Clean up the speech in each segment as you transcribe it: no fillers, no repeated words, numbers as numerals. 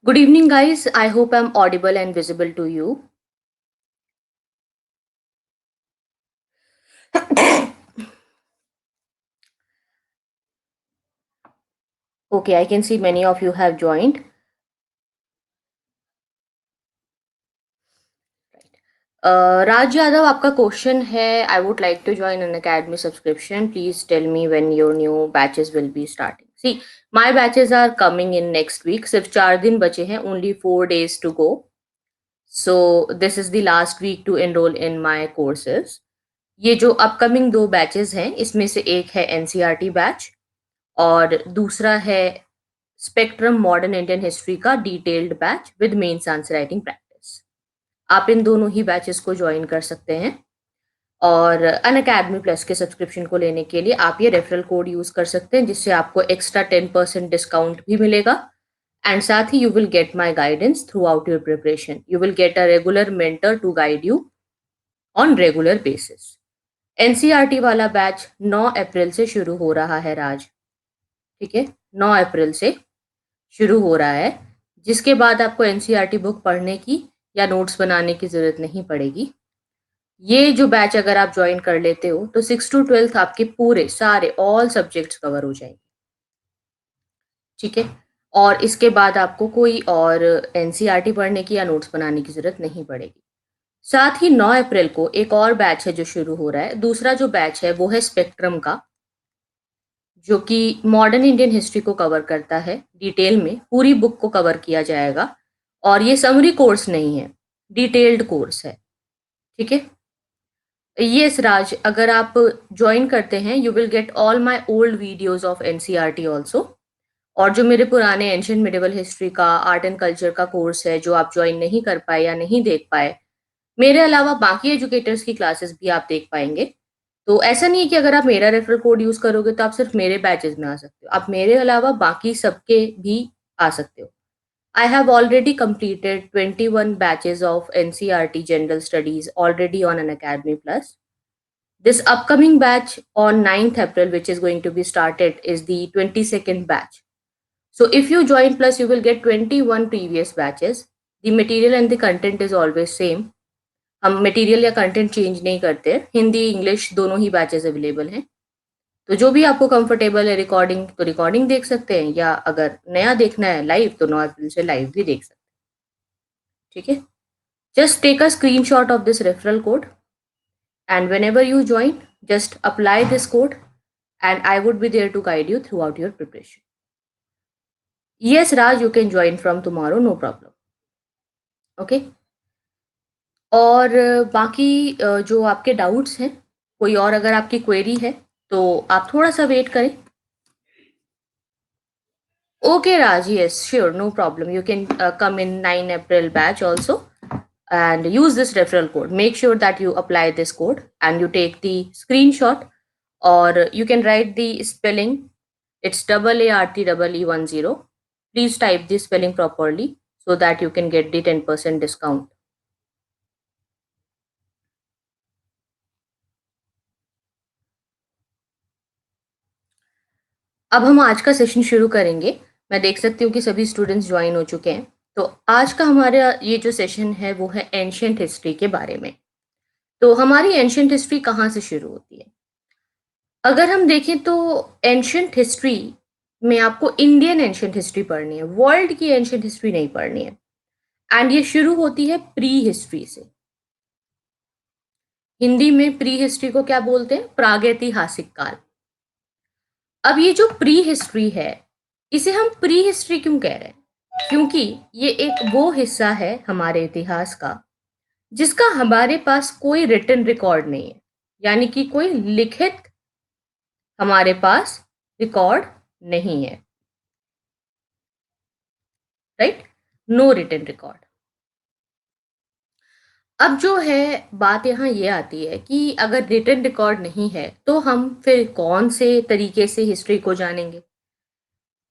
Good evening, guys. I hope I'm audible and visible to you. Okay, I can see many of you have joined. Raj Yadav, आपका question है I would like to join an academy subscription. Please tell me when your new batches will be starting. See, my batches are coming in next week. सिर्फ 4 दिन बचे हैं. Only 4 days to go. So this is the last week to enroll in my courses. ये जो upcoming 2 batches हैं इसमें से एक है एनसीईआरटी बैच और दूसरा है स्पेक्ट्रम मॉडर्न इंडियन हिस्ट्री का detailed batch with mains answer writing practice. आप इन दोनों ही बैचेस को ज्वाइन कर सकते हैं और अन अकेडमी प्लस के सब्सक्रिप्शन को लेने के लिए आप ये रेफरल कोड यूज कर सकते हैं जिससे आपको एक्स्ट्रा 10% डिस्काउंट भी मिलेगा एंड साथ ही you will get my guidance throughout your preparation. You will get a regular mentor to guide you on regular basis. NCERT वाला बैच 9 अप्रैल से शुरू हो रहा है राज। ठीक है, 9 अप्रैल से शुरू हो रहा है, जिसके बाद आपको एनसीईआरटी बुक पढ़ने की या नोट्स बनाने की ज़रूरत नहीं पड़ेगी। ये जो बैच अगर आप ज्वाइन कर लेते हो तो 6 टू 12th आपके पूरे सारे ऑल सब्जेक्ट्स कवर हो जाएंगे। ठीक है, और इसके बाद आपको कोई और एनसीईआरटी पढ़ने की या नोट्स बनाने की ज़रूरत नहीं पड़ेगी। साथ ही 9 अप्रैल को एक और बैच है जो शुरू हो रहा है। दूसरा जो बैच है वो है स्पेक्ट्रम का, जो कि मॉडर्न इंडियन हिस्ट्री को कवर करता है डिटेल में। पूरी बुक को कवर किया जाएगा और ये समरी कोर्स नहीं है, डिटेल्ड कोर्स है। ठीक है, यस राज, अगर आप ज्वाइन करते हैं you will get all my old videos of NCERT also. और जो मेरे पुराने एंशिएंट मिडिवल हिस्ट्री का आर्ट एंड कल्चर का कोर्स है जो आप ज्वाइन नहीं कर पाए या नहीं देख पाए, मेरे अलावा बाकी एजुकेटर्स की क्लासेस भी आप देख पाएंगे। तो ऐसा नहीं है कि अगर आप मेरा रेफरल कोड यूज करोगे तो आप सिर्फ मेरे बैचेस में आ सकते हो, आप मेरे अलावा बाकी सबके भी आ सकते हो। I have already completed 21 batches of NCRT General Studies already on an Academy Plus. This upcoming batch on 9th April, which is going to be started, is the 22nd batch. So if you join Plus, you will get 21 previous batches. The material and the content is always same. हम material या content change नहीं करते। Hindi English दोनों ही batches available हैं। तो जो भी आपको कंफर्टेबल है, रिकॉर्डिंग तो रिकॉर्डिंग देख सकते हैं, या अगर नया देखना है लाइव तो 9 अप्रैल से लाइव भी देख सकते हैं। ठीक है, just take a screenshot of this referral code and whenever you join just apply this code and I would be there to guide you throughout your preparation. Yes Raj, you can join from tomorrow, no problem. Okay, और बाकी जो आपके doubts हैं, कोई और अगर आपकी query है तो आप थोड़ा सा वेट करें। Okay Raj, yes sure, no problem, you can come in 9 April batch also and use this referral code. Make sure that you apply this code and you take the screenshot, or you can write the spelling. It's AARTEE10. Please type the spelling properly so that you can get the 10% discount. अब हम आज का session शुरू करेंगे। मैं देख सकती हूँ कि सभी स्टूडेंट्स ज्वाइन हो चुके हैं। तो आज का हमारा ये जो सेशन है वो है एंशियंट हिस्ट्री के बारे में। तो हमारी एंशियंट हिस्ट्री कहाँ से शुरू होती है? अगर हम देखें तो एंशियंट हिस्ट्री में आपको इंडियन एंशियंट हिस्ट्री पढ़नी है, वर्ल्ड की एंशियंट हिस्ट्री नहीं पढ़नी है। एंड ये शुरू होती है प्री हिस्ट्री से। हिंदी में प्री हिस्ट्री को क्या बोलते हैं? प्रागैतिहासिक काल। अब ये जो प्री हिस्ट्री है, इसे हम प्री हिस्ट्री क्यों कह रहे हैं? क्योंकि ये एक वो हिस्सा है हमारे इतिहास का जिसका हमारे पास कोई रिटन रिकॉर्ड नहीं है, यानी कि कोई लिखित हमारे पास रिकॉर्ड नहीं है। Right, no written record. अब जो है बात यहाँ ये आती है कि अगर रिटन रिकॉर्ड नहीं है तो हम फिर कौन से तरीके से हिस्ट्री को जानेंगे?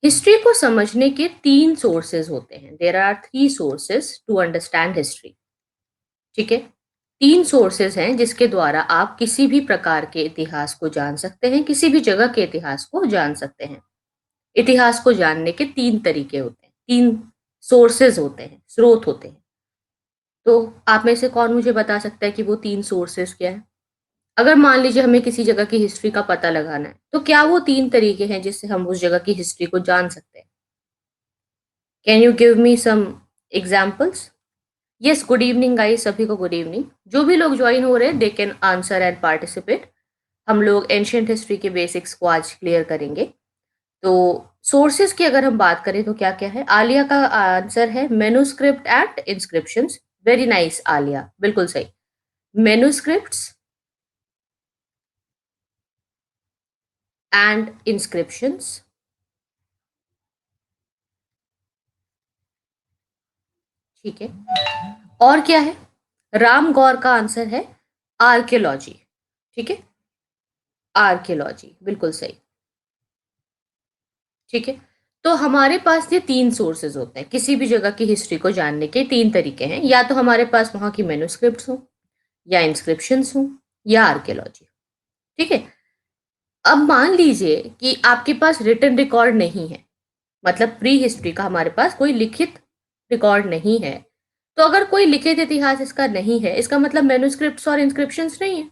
हिस्ट्री को समझने के 3 सोर्सेज होते हैं। There are 3 sources to understand history. ठीक है, 3 सोर्सेज हैं जिसके द्वारा आप किसी भी प्रकार के इतिहास को जान सकते हैं, किसी भी जगह के इतिहास को जान सकते हैं। इतिहास को जानने के 3 तरीके होते हैं, 3 सोर्सेज होते हैं, स्रोत होते हैं। तो आप में से कौन मुझे बता सकता है कि वो 3 सोर्सेज क्या हैं? अगर मान लीजिए हमें किसी जगह की हिस्ट्री का पता लगाना है, तो क्या वो 3 तरीके हैं जिससे हम उस जगह की हिस्ट्री को जान सकते हैं? Can you give me some examples? Yes, good evening guys, सभी को गुड इवनिंग। जो भी लोग जॉइन हो रहे हैं, they can answer and participate. हम लोग एंशिएंट हिस्ट्री के बेसिक्स को आज क्लियर करेंगे। तो सोर्सेज की अगर हम बात करें तो क्या-क्या है? आलिया का आंसर है manuscript and inscriptions. Very nice Alia, बिल्कुल सही। Manuscripts and inscriptions. ठीक है। और क्या है? राम गौर का आंसर है आर्कियोलॉजी। ठीक है, आर्कियोलॉजी बिल्कुल सही। ठीक है, तो हमारे पास ये 3 सोर्सेज होते हैं। किसी भी जगह की हिस्ट्री को जानने के 3 तरीके हैं। या तो हमारे पास वहाँ की मैन्युस्क्रिप्ट्स हों, या इंस्क्रिप्शंस हों, या आर्कियोलॉजी। ठीक है? अब मान लीजिए कि आपके पास रिटन रिकॉर्ड नहीं है, मतलब प्री हिस्ट्री का हमारे पास कोई लिखित रिकॉर्ड नहीं है। तो अगर कोई लिखित इतिहास इसका नहीं है, इसका मतलब मैन्युस्क्रिप्ट्स और इंस्क्रिप्शंस नहीं है।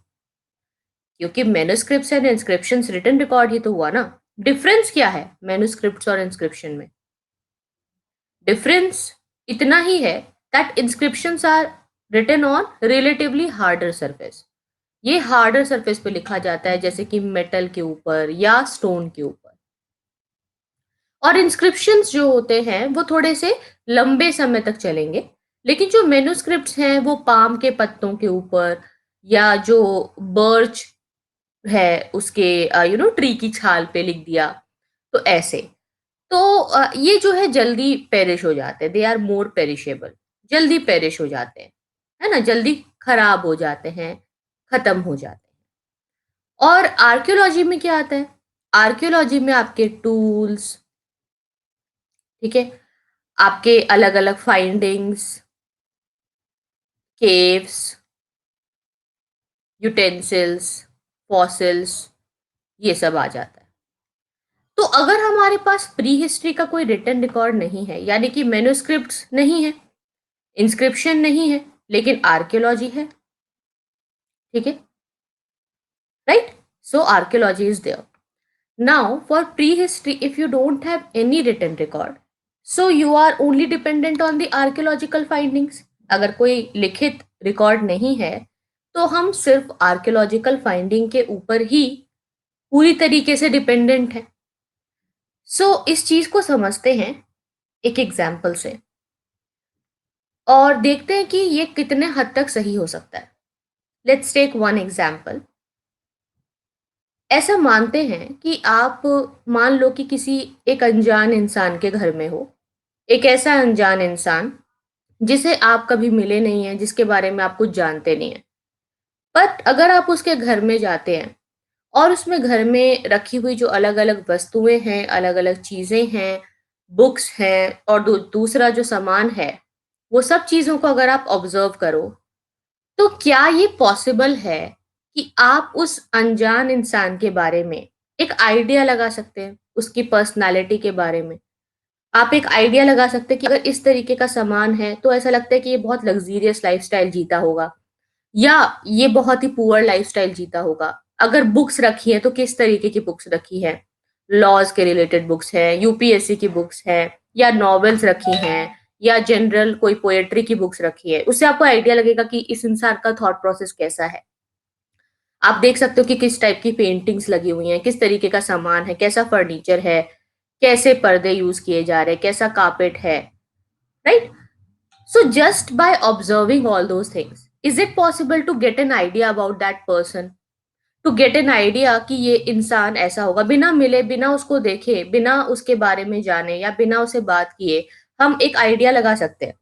क्योंकि manuscripts and inscriptions written record ही तो हुआ ना। डिफरेंस क्या है मैन्युस्क्रिप्ट्स और इंस्क्रिप्शन में? डिफरेंस इतना ही है that inscriptions are written on relatively harder surface. ये हार्डर सरफेस पे लिखा जाता है, जैसे कि मेटल के ऊपर या स्टोन के ऊपर। और इंस्क्रिप्शंस जो होते हैं वो थोड़े से लंबे समय तक चलेंगे। लेकिन जो मैन्युस्क्रिप्ट्स हैं वो पाम के पत्तों के ऊपर, या जो बर्च है उसके ट्री की छाल पे लिख दिया, तो ऐसे। तो ये जो है जल्दी पेरिश हो जाते हैं, दे आर मोर पेरिशेबल। जल्दी पेरिश हो जाते हैं, है ना? जल्दी खराब हो जाते हैं, खत्म हो जाते हैं। और आर्कियोलॉजी में क्या आता है? आर्कियोलॉजी में आपके टूल्स, ठीक है, आपके अलग अलग फाइंडिंग्स, केव्स, यूटेंसिल्स, फॉसिल्स, ये सब आ जाता है। तो अगर हमारे पास प्री हिस्ट्री का कोई रिटन रिकॉर्ड नहीं है, यानी कि मैन्युस्क्रिप्ट्स नहीं है, इंस्क्रिप्शन नहीं है, लेकिन आर्कियोलॉजी है, ठीक है, right? So archaeology is there. Now for pre history, if you don't have any written record, so you are only dependent on the archaeological findings. अगर कोई लिखित रिकॉर्ड नहीं है, तो हम सिर्फ आर्कियोलॉजिकल फाइंडिंग के ऊपर ही पूरी तरीके से डिपेंडेंट है। इस चीज को समझते हैं एक एग्जाम्पल से, और देखते हैं कि ये कितने हद तक सही हो सकता है। Let's take one example. ऐसा मानते हैं कि आप मान लो कि किसी एक अनजान इंसान के घर में हो। एक ऐसा अनजान इंसान जिसे आप कभी मिले नहीं हैं, जिसके बारे में आप कुछ जानते नहीं हैं। बट अगर आप उसके घर में जाते हैं और उसमें घर में रखी हुई जो अलग-अलग वस्तुएँ हैं, अलग-अलग चीज़ें हैं, बुक्स हैं और दूसरा जो सामान है, वो सब चीज़ों को अगर आप ऑब्ज़र्व करो, तो क्या ये पॉसिबल है कि आप उस अनजान इंसान के बारे में एक आइडिया लगा सकते हैं, उसकी पर्सनैलिटी के बारे में? आप एक आइडिया लगा सकते हैं कि अगर इस तरीके का सामान है, तो ऐसा लगता है कि ये बहुत लग्ज़रियस लाइफ़स्टाइल जीता होगा, या ये बहुत ही पुअर लाइफ़स्टाइल जीता होगा। अगर बुक्स रखी हैं, तो किस तरीके की बुक्स रखी हैं? लॉज़ के रिलेटेड बुक्स हैं, यूपीएससी की बुक्स हैं, या नॉवेल्स रखी हैं, या जनरल कोई पोएट्री की बुक्स रखी है। उससे आपको आइडिया लगेगा कि इस इंसान का थॉट प्रोसेस कैसा है। आप देख सकते हो कि किस टाइप की पेंटिंग्स लगी हुई हैं, किस तरीके का सामान है, कैसा फर्नीचर है, कैसे पर्दे यूज़ किए जा रहे हैं, कैसा कार्पेट है, right? So just by observing all those things, is it possible to get an idea about that person? To get an idea कि ये इंसान ऐसा होगा, बिना मिले, बिना उसको देखे, बिना उसके बारे में जाने या बिना उसे बात किए, हम एक आइडिया लगा सकते हैं।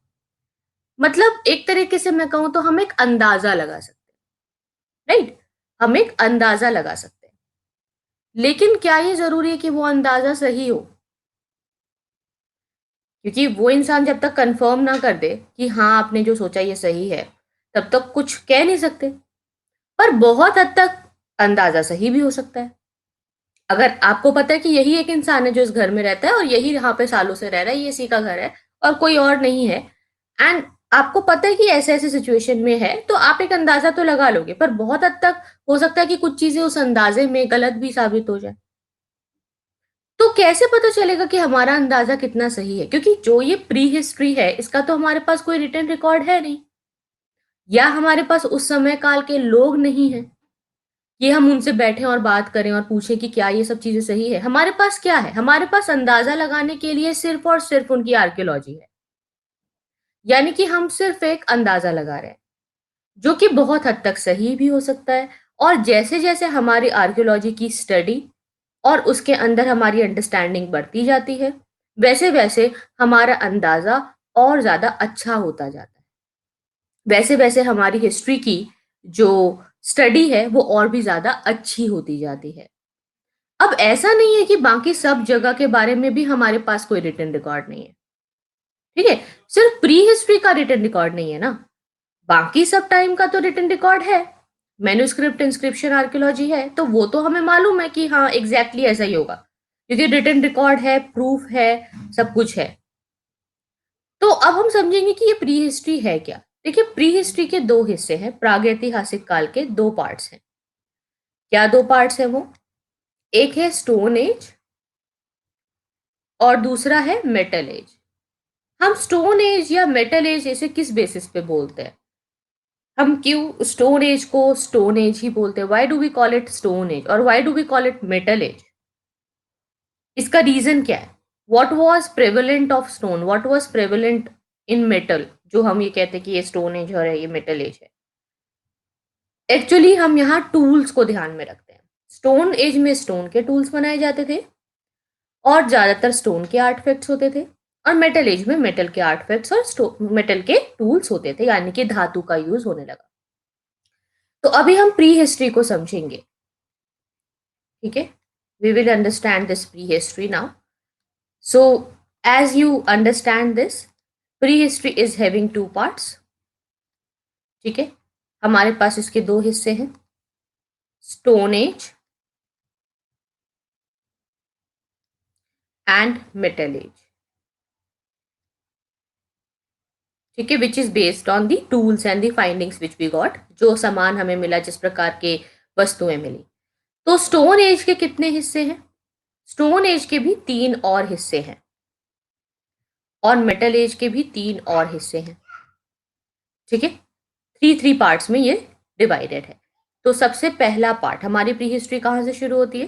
मतलब एक तरीके से मैं कहूँ तो हम एक अंदाजा लगा सकते हैं, राइट? हम एक अंदाजा लगा सकते हैं। लेकिन क्या ये ज़रूरी है कि वो अंदाजा सही हो? क्योंकि वो इंसान जब तक कंफर्म ना कर दे कि हाँ, आपने जो सोचा ये सही है, तब तक कुछ कह नहीं सकते। पर बहुत हद तक अंदाज़ा सही भी हो सकता है। अगर आपको पता है कि यही एक इंसान है जो इस घर में रहता है और यही यहाँ पे सालों से रह रहा है, ये इसी का घर है, और कोई और नहीं है, एंड आपको पता है कि ऐसे-ऐसे सिचुएशन में है, तो आप एक अंदाज़ा तो लगा लोगे, पर बहुत हद तक हो सकता है कि कुछ चीज़ें उस अंदाज़े में गलत भी साबित हो जाएँ। तो कैसे पता चलेगा कि हमारा अंदाज़ा कितना सही है? क्योंकि जो ये प्री हिस्ट्री है, इसका तो हमारे पास कोई रिटन रिकॉर्ड है नहीं, या हमारे पास उस समय काल के लोग नहीं हैं, कि हम उनसे बैठें और बात करें और पूछें कि क्या ये सब चीज़ें सही है? हमारे पास क्या है? हमारे पास अंदाज़ा लगाने के लिए सिर्फ़ और सिर्फ़ उनकी आर्कियोलॉजी है। यानी कि हम सिर्फ़ एक अंदाज़ा लगा रहे हैं, जो कि बहुत हद तक सही भी हो सकता है, और जैसे-जैसे हमारी आर्कियोलॉजी की स्टडी और उसके अंदर हमारी अंडरस्टैंडिंग बढ़ती जाती है, वैसे-वैसे हमारा अंदाज़ा और ज़्यादा अच्छा होता जाता है। वैसे-वैसे हमारी हिस्ट्री की जो स्टडी है, वो और भी ज़्यादा अच्छी होती जाती है। अब ऐसा नहीं है कि बाकी सब जगह के बारे में भी हमारे पास कोई रिटन रिकॉर्ड नहीं है, ठीक है? सिर्फ़ प्री हिस्ट्री का रिटन रिकॉर्ड नहीं है ना, बाकी सब टाइम का तो रिटन रिकॉर्ड है। मैन्युस्क्रिप्ट, इंस्क्रिप्शन, आर्कियोलॉजी है, तो वो तो हमें मालूम है कि हाँ, एग्ज़ैक्टली ऐसा ही होगा। क्योंकि रिटन रिकॉर्ड है, प्रूफ है, सब कुछ है। तो अब हम समझेंगे कि ये प्री हिस्ट्री है क्या? देखिए, प्री हिस्ट्री के 2 हिस्से हैं, प्रागैतिहासिक काल के 2 पार्ट्स हैं। क्या 2 पार्ट्स हैं वो? एक है स्टोन एज और दूसरा है मेटल एज। हम स्टोन एज या मेटल एज इसे किस बेसिस पे बोलते हैं? हम क्यों स्टोन एज को स्टोन एज ही बोलते हैं? Why do we call it stone age और why do we call it metal age? इसका रीजन क्या है? What was prevalent of stone? What was prevalent in metal, जो हम ये कहते हैं कि ये स्टोन एज और ये मेटल एज है? एक्चुअली हम यहाँ टूल्स को ध्यान में रखते हैं। स्टोन एज में स्टोन के टूल्स बनाए जाते थे और ज़्यादातर स्टोन के आर्टिफैक्ट्स होते थे, और मेटल एज में मेटल के आर्टिफैक्ट्स और मेटल के टूल्स होते थे, यानी कि धातु का यूज़ होने लगा। तो अभी हम प्री हिस्ट्री को समझेंगे, ठीक है? We will understand this prehistory now. So, as you understand this, prehistory is having two parts, ठीक है? हमारे पास इसके 2 हिस्से हैं, stone age and metal age, ठीक है? Which is based on the tools and the findings which we got, जो सामान हमें मिला, जिस प्रकार के वस्तुएँ मिली। तो स्टोन एज के कितने हिस्से हैं? स्टोन एज के भी 3 और हिस्से हैं, और मेटल एज के भी 3 और हिस्से हैं, ठीक है? 3 पार्ट्स में ये डिवाइडेड है। तो सबसे पहला पार्ट, हमारी प्री हिस्ट्री कहाँ से शुरू होती है?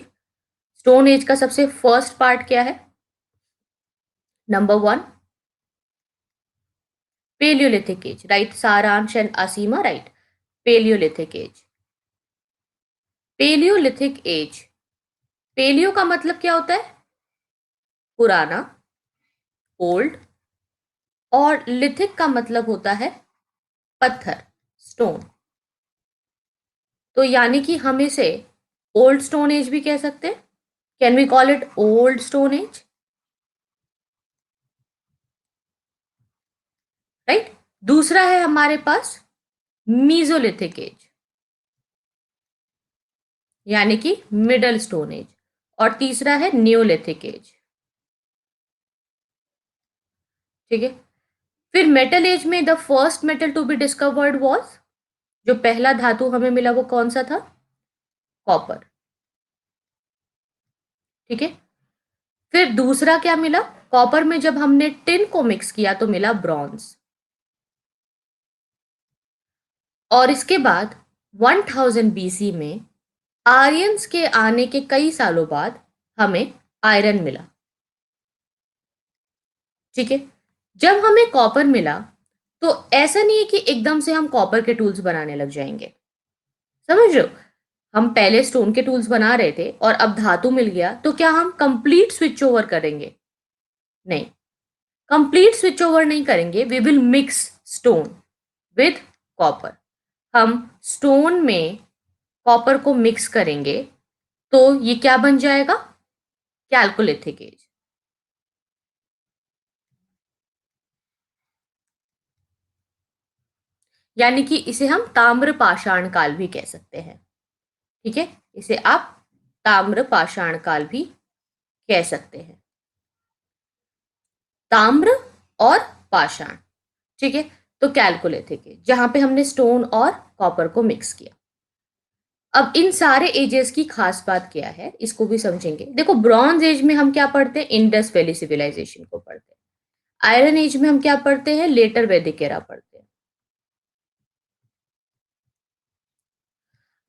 स्टोन एज का सबसे फर्स्ट पार्ट क्या है? Number 1, palaeolithic age, right? Saransh and Asima, right? Palaeolithic age. Palaeolithic age, palaeo का मतलब क्या होता है? पुराना, ओल्ड, और लिथिक का मतलब होता है पत्थर, स्टोन। तो यानी कि हम इसे ओल्ड स्टोन एज भी कह सकते हैं। Can we call it old stone age, right? दूसरा है हमारे पास मीजोलिथिक एज, यानी कि मिडल स्टोन एज, और तीसरा है न्यूलिथिक एज, ठीक है? फिर मेटल एज में the first metal to be discovered was, जो पहला धातु हमें मिला वो कौन सा था? कॉपर, ठीक है? फिर दूसरा क्या मिला? कॉपर में जब हमने टिन को मिक्स किया तो मिला ब्रॉन्ज, और इसके बाद 1000 बीसी में आर्यंस के आने के कई सालों बाद हमें आयरन मिला, ठीक है? जब हमें कॉपर मिला, तो ऐसा नहीं है कि एकदम से हम कॉपर के टूल्स बनाने लग जाएंगे, समझ रहे हो? हम पहले स्टोन के टूल्स बना रहे थे और अब धातु मिल गया, तो क्या हम कंप्लीट स्विच ओवर करेंगे? नहीं, कंप्लीट स्विच ओवर नहीं करेंगे। We will mix stone with copper. हम स्टोन में कॉपर को मिक्स करेंगे, तो ये क्या बन जाएगा? Chalcolithic age. यानी कि इसे हम ताम्र पाषाण काल भी कह सकते हैं, ठीक है? इसे आप ताम्र पाषाण काल भी कह सकते हैं। ताम्र और पाषाण, ठीक है। तो कैलकोलिथिक एज, जहां पे हमने स्टोन और कॉपर को मिक्स किया। अब इन सारे एजेस की खास बात क्या है, इसको भी समझेंगे। देखो, ब्रॉन्ज एज में हम क्या पढ़ते हैं, इंडस वैली सिविलाइजेशन को पढ़ते हैं। आयरन एज में हम क्या पढ़ते हैं, लेटर वैदिक एरा पढ़ते हैं।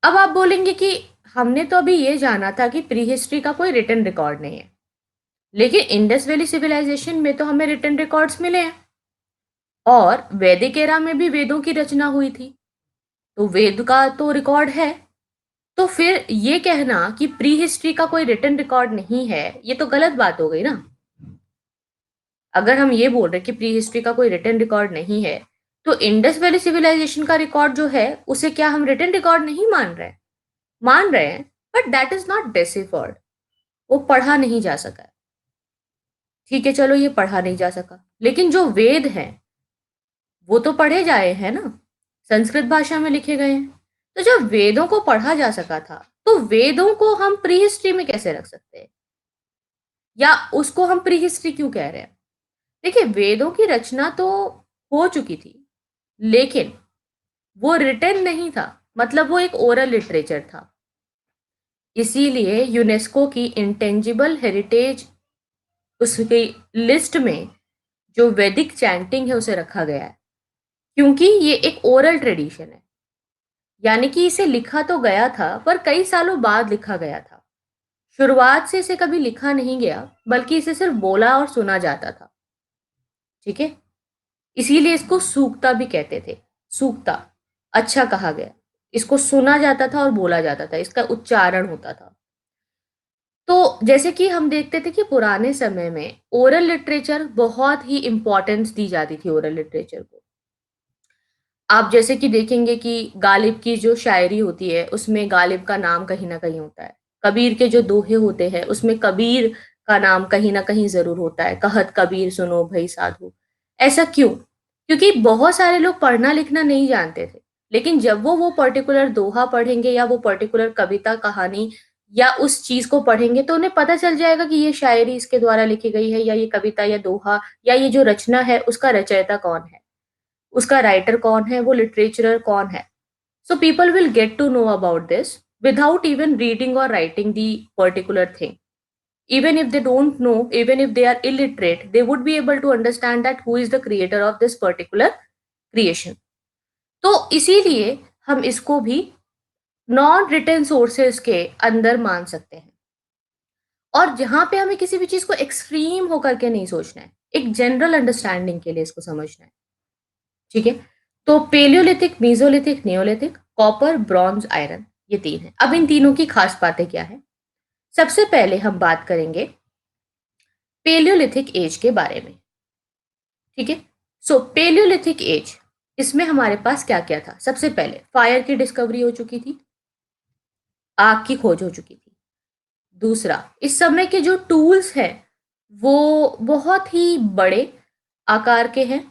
अब आप बोलेंगे कि हमने तो अभी ये जाना था कि प्री हिस्ट्री का कोई रिटन रिकॉर्ड नहीं है, लेकिन इंडस वैली सिविलाइजेशन में तो हमें रिटन रिकॉर्ड्स मिले हैं, और वैदिक एरा में भी वेदों की रचना हुई थी, तो वेद का तो रिकॉर्ड है। तो फिर ये कहना कि प्री हिस्ट्री का कोई रिटन रिकॉर्ड नहीं है, ये तो गलत बात हो गई ना। अगर हम ये बोल रहे हैं कि प्री हिस्ट्री का कोई रिटन रिकॉर्ड नहीं है, तो इंडस वैली सिविलाइजेशन का रिकॉर्ड जो है उसे क्या हम रिटन रिकॉर्ड नहीं मान रहे हैं, but that is not deciphered. वो पढ़ा नहीं जा सका। ठीक है, चलो ये पढ़ा नहीं जा सका, लेकिन जो वेद हैं वो तो पढ़े जाए हैं ना, संस्कृत भाषा में लिखे गए हैं। तो जब वेदों को पढ़ा जा सका था, तो वेदों को हम प्री हिस्ट्री में कैसे रख सकते हैं, या उसको हम प्री हिस्ट्री क्यों कह रहे हैं? देखिए, वेदों की रचना तो हो चुकी थी, लेकिन वो रिटन नहीं था, मतलब वो एक ओरल लिटरेचर था। इसीलिए यूनेस्को की इंटेंजिबल हेरिटेज उसकी लिस्ट में जो वैदिक चैंटिंग है उसे रखा गया है, क्योंकि ये एक ओरल ट्रेडिशन है। यानी कि इसे लिखा तो गया था, पर कई सालों बाद लिखा गया था। शुरुआत से इसे कभी लिखा नहीं गया, बल्कि इसे सिर्फ बोला और सुना जाता था। ठीक है, इसीलिए इसको सूक्ता भी कहते थे। सूक्ता, अच्छा कहा गया। इसको सुना जाता था और बोला जाता था, इसका उच्चारण होता था। तो जैसे कि हम देखते थे कि पुराने समय में ओरल लिटरेचर बहुत ही इंपॉर्टेंस दी जाती थी, ओरल लिटरेचर को। आप जैसे कि देखेंगे कि गालिब की जो शायरी होती है उसमें गालिब का नाम कहीं ना कहीं होता है। कबीर के जो दोहे होते हैं उसमें कबीर का नाम कहीं ना कहीं जरूर होता है, कहत कबीर सुनो भई साधु। ऐसा क्यों? क्योंकि बहुत सारे लोग पढ़ना लिखना नहीं जानते थे, लेकिन जब वो पर्टिकुलर दोहा पढ़ेंगे या वो पर्टिकुलर कविता कहानी या उस चीज को पढ़ेंगे, तो उन्हें पता चल जाएगा कि ये शायरी इसके द्वारा लिखी गई है, या ये कविता या दोहा या ये जो रचना है उसका रचयिता कौन है, उसका राइटर कौन है, वो लिटरेचरर कौन है। So people will get to know about this without even reading or writing the particular thing. Even if they don't know, even if they are illiterate, they would be able to understand that who is the creator of this particular creation. तो इसीलिए हम इसको भी non written sources के अंदर मान सकते हैं। और जहां पे हमें किसी भी चीज को एक्सट्रीम होकर के नहीं सोचना है, एक जनरल अंडरस्टैंडिंग के लिए इसको समझना है। ठीक है, तो palaeolithic, mesolithic, neolithic, copper, bronze, iron, ये तीन है। अब इन तीनों की खास बातें क्या है? सबसे पहले हम बात करेंगे पेलियोलिथिक एज के बारे में। ठीक है, सो पेलियोलिथिक एज, इसमें हमारे पास क्या क्या था? सबसे पहले फायर की डिस्कवरी हो चुकी थी, आग की खोज हो चुकी थी। दूसरा, इस समय के जो टूल्स हैं वो बहुत ही बड़े आकार के हैं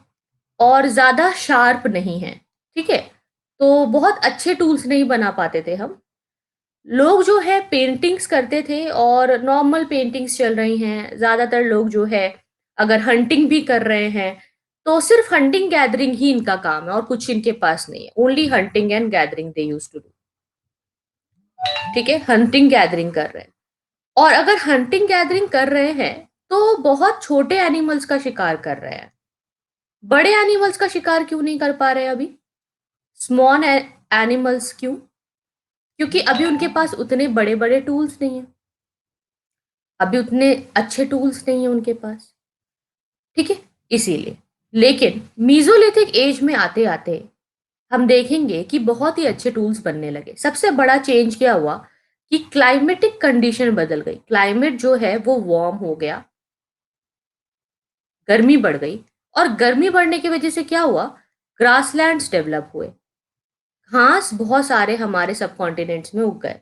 और ज्यादा शार्प नहीं है। ठीक है, तो बहुत अच्छे टूल्स नहीं बना पाते थे हम लोग। जो है पेंटिंग्स करते थे, और नॉर्मल पेंटिंग्स चल रही हैं। ज्यादातर लोग जो है अगर हंटिंग भी कर रहे हैं, तो सिर्फ हंटिंग गैदरिंग ही इनका काम है और कुछ इनके पास नहीं है। Only hunting and gathering they use to do. ठीक है, हंटिंग गैदरिंग कर रहे हैं, और अगर हंटिंग गैदरिंग कर रहे हैं तो बहुत छोटे एनिमल्स का शिकार कर रहे हैं। बड़े एनिमल्स का शिकार क्यों नहीं कर पा रहे अभी? स्मॉल एनिमल्स क्यों? क्योंकि अभी उनके पास उतने बड़े बड़े टूल्स नहीं है, अभी उतने अच्छे टूल्स नहीं है उनके पास। ठीक है, इसीलिए। लेकिन मीजोलिथिक एज में आते आते हम देखेंगे कि बहुत ही अच्छे टूल्स बनने लगे। सबसे बड़ा चेंज क्या हुआ कि क्लाइमेटिक कंडीशन बदल गई। क्लाइमेट जो है वो वार्म हो गया, गर्मी बढ़ गई, और गर्मी बढ़ने की वजह से क्या हुआ, ग्रासलैंड्स डेवलप हुए। घास बहुत सारे हमारे सब कॉन्टिनेंट्स में उग गए।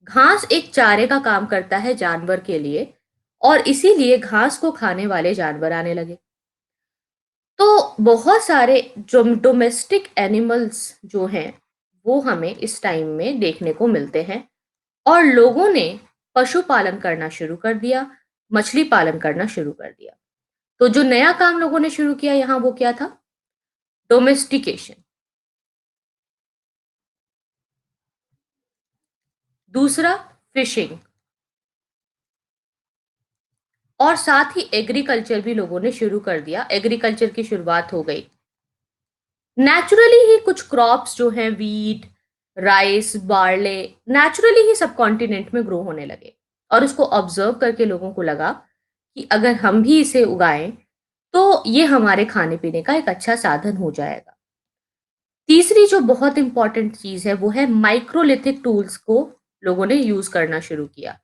घास एक चारे का काम करता है जानवर के लिए, और इसीलिए घास को खाने वाले जानवर आने लगे। तो बहुत सारे जो डोमेस्टिक एनिमल्स जो हैं वो हमें इस टाइम में देखने को मिलते हैं, और लोगों ने पशुपालन करना शुरू कर दिया, मछली पालन करना शुरू कर दिया। तो जो नया काम लोगों ने शुरू किया यहाँ वो क्या था? डोमेस्टिकेशन। दूसरा फिशिंग, और साथ ही एग्रीकल्चर भी लोगों ने शुरू कर दिया, एग्रीकल्चर की शुरुआत हो गई। नेचुरली ही कुछ क्रॉप्स जो हैं व्हीट, राइस, बार्ले, नेचुरली ही सब कॉन्टिनेंट में ग्रो होने लगे, और उसको ऑब्जर्व करके लोगों को लगा कि अगर हम भी इसे उगाएं तो ये हमारे खाने पीने का एक अच्छा साधन हो जाएगा। तीसरी जो बहुत इंपॉर्टेंट चीज है वो है माइक्रोलिथिक टूल्स को लोगों ने यूज करना शुरू किया।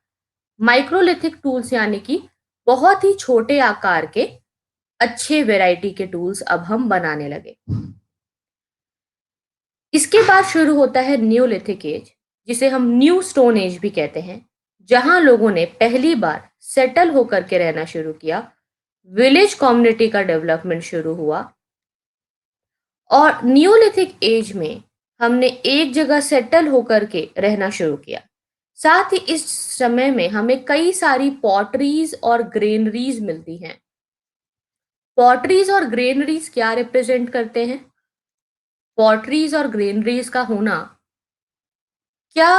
माइक्रोलिथिक टूल्स यानी कि बहुत ही छोटे आकार के अच्छे वैरायटी के टूल्स अब हम बनाने लगे। इसके बाद शुरू होता है न्यूलिथिक एज, जिसे हम न्यू स्टोन एज भी कहते हैं, जहां लोगों ने पहली बार सेटल होकर के रहना शुरू किया, विलेज कम्युनिटी का डेवलपमेंट शुरू हुआ। और न्यूलिथिक एज में हमने एक जगह सेटल होकर के रहना शुरू किया। साथ ही इस समय में हमें कई सारी पॉटरीज और ग्रेनरीज मिलती हैं। पॉटरीज और ग्रेनरीज क्या रिप्रेजेंट करते हैं? पॉटरीज और ग्रेनरीज का होना क्या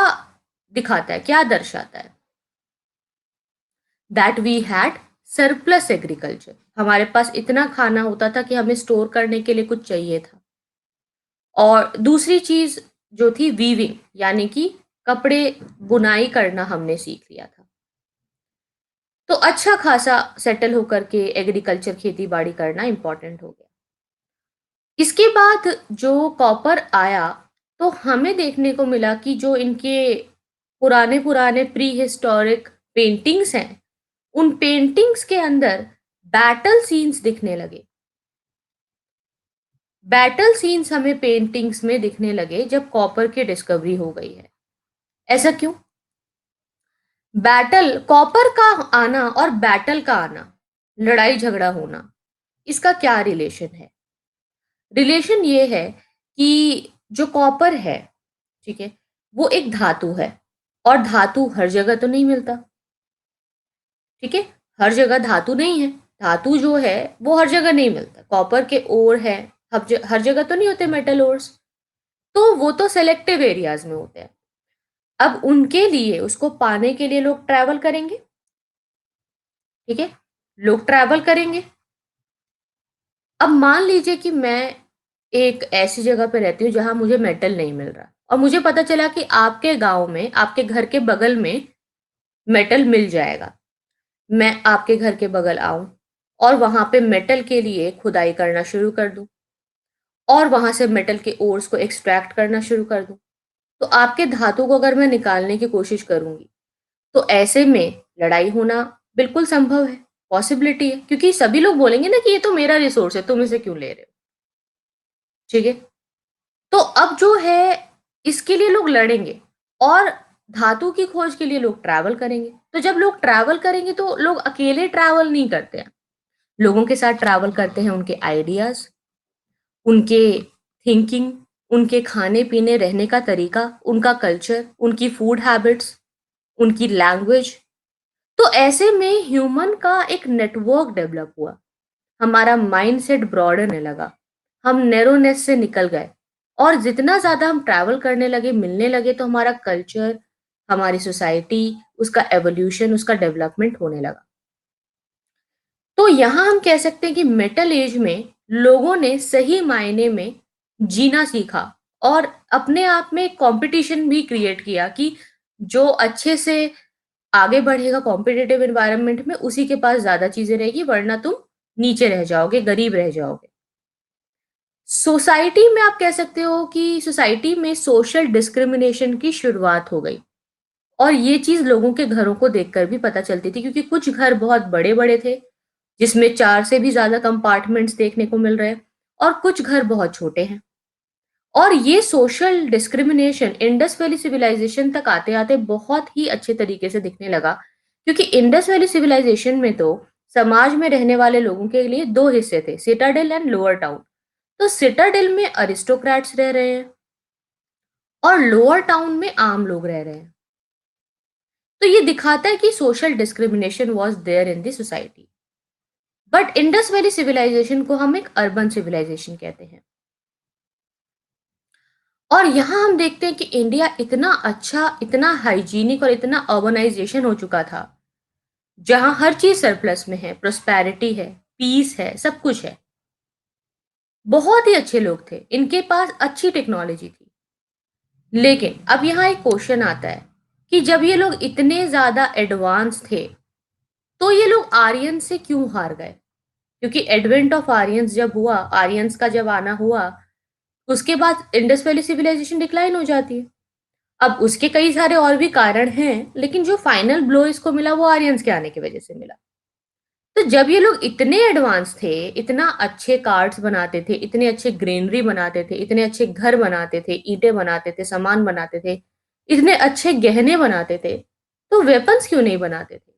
दिखाता है, क्या दर्शाता है? That we had surplus agriculture. हमारे पास इतना खाना होता था कि हमें स्टोर करने के लिए कुछ चाहिए था। और दूसरी चीज जो थी वीविंग, यानी कि कपड़े बुनाई करना हमने सीख लिया था। तो अच्छा खासा सेटल होकर के एग्रीकल्चर खेती बाड़ी करना इंपॉर्टेंट हो गया। इसके बाद जो कॉपर आया तो हमें देखने को मिला कि जो इनके पुराने पुराने प्री हिस्टोरिक पेंटिंग्स हैं, उन पेंटिंग्स के अंदर बैटल सीन्स दिखने लगे। बैटल सीन्स हमें पेंटिंग्स में दिखने लगे जब कॉपर की डिस्कवरी हो गई है। ऐसा क्यों? बैटल, कॉपर का आना और बैटल का आना, लड़ाई झगड़ा होना, इसका क्या रिलेशन है? रिलेशन ये है कि जो कॉपर है, ठीक है, वो एक धातु है, और धातु हर जगह तो नहीं मिलता। ठीक है, हर जगह धातु नहीं है। धातु जो है वो हर जगह नहीं मिलता। कॉपर के ओर है, हर जगह तो नहीं होते मेटल ओर्स, तो वो तो सेलेक्टिव एरियाज में होते हैं। अब उनके लिए, उसको पाने के लिए लोग ट्रैवल करेंगे। ठीक है, लोग ट्रैवल करेंगे। अब मान लीजिए कि मैं एक ऐसी जगह पे रहती हूँ जहां मुझे मेटल नहीं मिल रहा, और मुझे पता चला कि आपके गांव में, आपके घर के बगल में मेटल मिल जाएगा। मैं आपके घर के बगल आऊं और वहां पे मेटल के लिए खुदाई करना शुरू कर दूं, और वहां से मेटल के ओर्स को एक्सट्रैक्ट करना शुरू कर दूं। तो आपके धातु को अगर मैं निकालने की कोशिश करूंगी, तो ऐसे में लड़ाई होना बिल्कुल संभव है, पॉसिबिलिटी है, क्योंकि सभी लोग बोलेंगे ना कि ये तो मेरा रिसोर्स है, तुम इसे क्यों ले रहे हो। ठीक है, तो अब जो है इसके लिए लोग लड़ेंगे, और धातु की खोज के लिए लोग ट्रैवल करेंगे। तो जब लोग ट्रैवल करेंगे तो लोग अकेले ट्रैवल नहीं करते हैं, लोगों के साथ ट्रैवल करते हैं उनके आइडियाज, उनके थिंकिंग, उनके खाने पीने, रहने का तरीका, उनका कल्चर, उनकी फूड हैबिट्स, उनकी लैंग्वेज। तो ऐसे में ह्यूमन का एक नेटवर्क डेवलप हुआ। हमारा माइंडसेट ब्रॉडन होने लगा, हम नैरोनेस से निकल गए, और जितना ज्यादा हम ट्रैवल करने लगे, मिलने लगे, तो हमारा कल्चर, हमारी सोसाइटी, उसका एवोल्यूशन, उसका डेवलपमेंट होने लगा। तो यहां हम कह सकते हैं कि मेटल एज में लोगों ने सही मायने में जीना सीखा, और अपने आप में कंपटीशन भी क्रिएट किया कि जो अच्छे से आगे बढ़ेगा कॉम्पिटिटिव एनवायरनमेंट में, उसी के पास ज्यादा चीजें रहेगी, वरना तुम नीचे रह जाओगे, गरीब रह जाओगे। सोसाइटी में आप कह सकते हो कि सोसाइटी में सोशल डिस्क्रिमिनेशन की शुरुआत हो गई, और ये चीज लोगों के घरों को देखकर भी पता चलती थी, क्योंकि कुछ घर बहुत बड़े बड़े थे जिसमें 4 से भी ज्यादा कंपार्टमेंट्स देखने को मिल रहे हैं, और कुछ घर बहुत छोटे हैं। और ये social discrimination Indus valley civilisation तक आते आते बहुत ही अच्छे तरीके से दिखने लगा, क्योंकि इंडस वैली सिविलाइजेशन में तो समाज में रहने वाले लोगों के लिए दो हिस्से थे, सिटाडेल एंड लोअर टाउन। तो सिटाडेल में अरिस्टोक्रेट्स रह रहे हैं, और लोअर टाउन में आम लोग रह रहे हैं। तो ये दिखाता है कि social discrimination was there in the society. But Indus valley civilisation को हम एक अर्बन सिविलाइजेशन कहते हैं। और यहाँ हम देखते हैं कि इंडिया इतना अच्छा, इतना हाइजीनिक और इतना अर्बनाइजेशन हो चुका था, जहाँ हर चीज़ सरप्लस में है, प्रोस्पेरिटी है, पीस है, सब कुछ है। बहुत ही अच्छे लोग थे, इनके पास अच्छी टेक्नोलॉजी थी। लेकिन अब यहाँ एक क्वेश्चन आता है कि जब ये लोग इतने ज़्यादा एडवांस थे, तो ये लोग आर्यन से क्यों हार गए? क्योंकि एडवेंट ऑफ आर्यंस जब हुआ, आर्यंस का जब आना हुआ, उसके बाद इंडस वैली सिविलाइजेशन डिक्लाइन हो जाती है। अब उसके कई सारे और भी कारण हैं, लेकिन जो फाइनल ब्लो इसको मिला वो आर्यंस के आने की वजह से मिला। तो जब ये लोग इतने एडवांस थे, इतना अच्छे कार्ड्स बनाते थे, इतने अच्छे ग्रेनरी बनाते थे, इतने अच्छे घर बनाते थे, ईंटें बनाते थे, सामान बनाते थे, इतने अच्छे गहने बनाते थे, तो वेपन्स क्यों नहीं बनाते थे?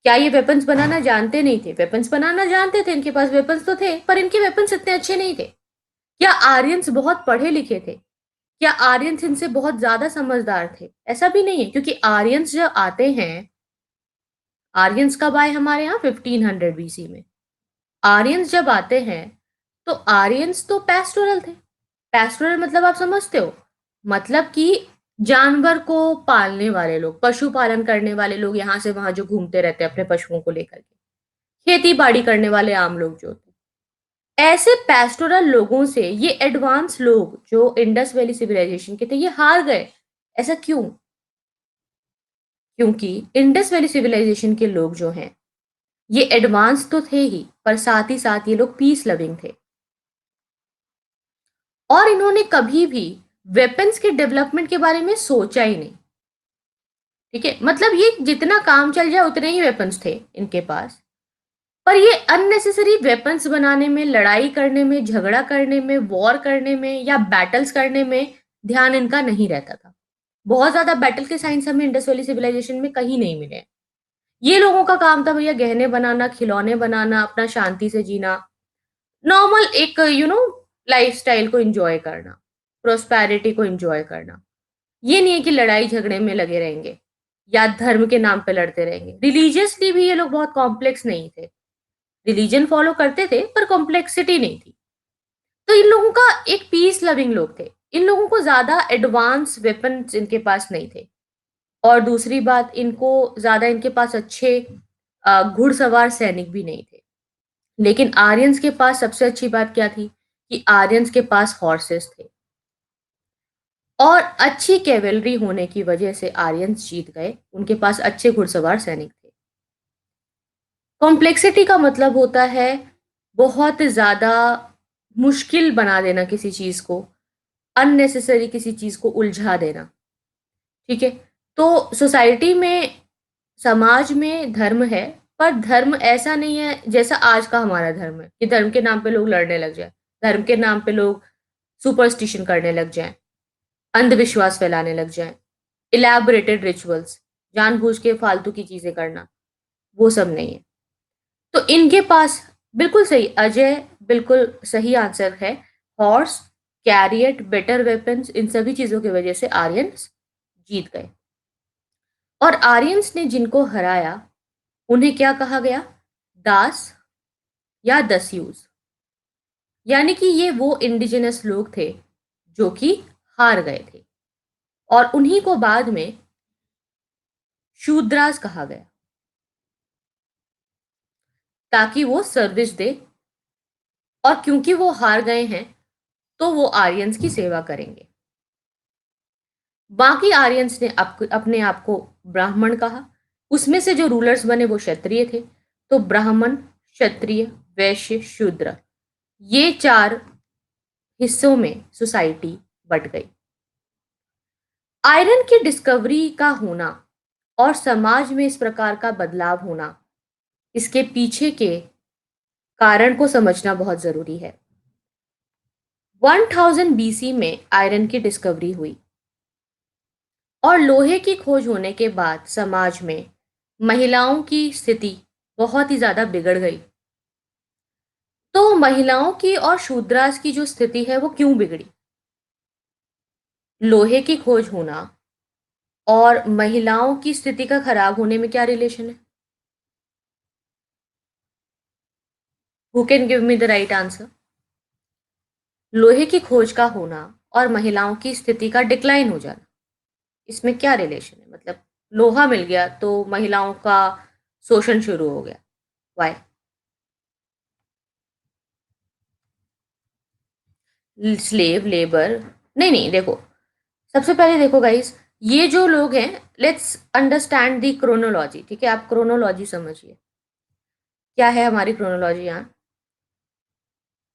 क्या ये वेपन्स बनाना जानते नहीं थे? वेपन्स बनाना जानते थे, इनके पास वेपन्स तो थे, पर इनके वेपन्स इतने अच्छे नहीं थे। क्या आर्यंस बहुत पढ़े लिखे थे? क्या आर्यंस इनसे बहुत ज्यादा समझदार थे? ऐसा भी नहीं है, क्योंकि आर्यंस जब आते हैं, आर्यंस कब आए हमारे यहाँ? 1500 बीसी में। आर्यंस जब आते हैं, तो आर्यंस तो पैस्टोरल थे। पैस्टोरल मतलब आप समझते हो? मतलब कि जानवर को पालने वाले लोग, पशुपालन करने वाले लोग, यहाँ से वहां जो घूमते रहते हैं अपने पशुओं को लेकर के, खेती बाड़ी करने वाले आम लोग जो होते हैं। ऐसे पैस्टोरल लोगों से ये एडवांस लोग जो इंडस वैली सिविलाइजेशन के थे, ये हार गए। ऐसा क्यों? क्योंकि इंडस वैली सिविलाइजेशन के लोग जो हैं, ये एडवांस तो थे ही, पर साथ ही साथ ये लोग पीस लविंग थे। और इन्होंने कभी भी वेपन्स के डेवलपमेंट के बारे में सोचा ही नहीं। ठीक है, मतलब ये जितना काम चल जाए उतने ही वेपन्स थे इनके पास, पर ये अननेसेसरी वेपन्स बनाने में, लड़ाई करने में, झगड़ा करने में, वॉर करने में या बैटल्स करने में ध्यान इनका नहीं रहता था। बहुत ज्यादा बैटल के साइंस हमें इंडस वैली सिविलाइजेशन में कहीं नहीं मिले। ये लोगों का काम था भैया गहने बनाना, खिलौने बनाना, अपना शांति से जीना, नॉर्मल एक लाइफस्टाइल को एंजॉय करना, प्रोस्पेरिटी को एंजॉय करना। ये नहीं है कि लड़ाई झगड़े में लगे रहेंगे या धर्म के नाम पे लड़ते रहेंगे। रिलीजियसली भी ये लोग बहुत कॉम्प्लेक्स नहीं थे। रिलीजन फॉलो करते थे, पर कॉम्प्लेक्सिटी नहीं थी। तो इन लोगों का एक पीस लविंग लोग थे। इन लोगों को ज्यादा एडवांस वेपन्स इनके पास नहीं थे। और दूसरी बात, इनको ज्यादा इनके पास अच्छे घुड़सवार सैनिक भी नहीं थे। लेकिन आर्यंस के पास सबसे अच्छी बात क्या थी? कि आर्यंस के पास हॉर्सेस थे। और अच्छी कैवेलरी होने की वजह से आर्यंस जीत गए। उनके पास अच्छे घुड़सवार सैनिक थे। कॉम्प्लेक्सिटी का मतलब होता है बहुत ज़्यादा मुश्किल बना देना किसी चीज़ को, अननेसेसरी किसी चीज़ को उलझा देना। ठीक है? तो सोसाइटी में, समाज में धर्म है, पर धर्म ऐसा नहीं है जैसा आज का हमारा धर्म है कि धर्म के नाम पे लोग लड़ने लग जाए, धर्म के नाम पे लोग सुपरस्टिशन करने लग जाएं, अंधविश्वास फैलाने लग जाएं, इलैबोरेटेड रिचुअल्स, जानबूझ के फालतू की चीजें करना, वो सब नहीं है। तो इनके पास बिल्कुल सही, अजय बिल्कुल सही आंसर है। हॉर्स, कैरियट, बेटर वेपन्स, इन सभी चीजों की वजह से आर्यंस जीत गए। और आर्यंस ने जिनको हराया, उन्हें क्या कहा गया? दास या दस्यूज। यानी कि ये वो इंडिजिनस लोग थे जो कि हार गए थे, और उन्हीं को बाद में शूद्रास कहा गया, ताकि वो सर्विस दे। और क्योंकि वो हार गए हैं, तो वो आर्यंस की सेवा करेंगे। बाकी आर्यंस ने अपने आप को ब्राह्मण कहा। उसमें से जो रूलर्स बने वो क्षत्रिय थे। तो ब्राह्मण, क्षत्रिय, वैश्य, शूद्र, ये चार हिस्सों में सोसाइटी बट गई। आयरन की डिस्कवरी का होना और समाज में इस प्रकार का बदलाव होना, इसके पीछे के कारण को समझना बहुत जरूरी है। 1000 बीसी में आयरन की डिस्कवरी हुई, और लोहे की खोज होने के बाद समाज में महिलाओं की स्थिति बहुत ही ज्यादा बिगड़ गई। तो महिलाओं की और शूद्रास की जो स्थिति है वो क्यों बिगड़ी? लोहे की खोज होना और महिलाओं की स्थिति का खराब होने में क्या रिलेशन है? Who can give me the right answer? लोहे की खोज का होना और महिलाओं की स्थिति का डिक्लाइन हो जाना, इसमें क्या रिलेशन है? मतलब लोहा मिल गया तो महिलाओं का शोषण शुरू हो गया। व्हाई? Slave labour? नहीं नहीं, देखो, सबसे पहले देखो गाइस, ये जो लोग हैं, लेट्स अंडरस्टैंड दी क्रोनोलॉजी। ठीक है, आप क्रोनोलॉजी समझिए, क्या है हमारी क्रोनोलॉजी यहाँ।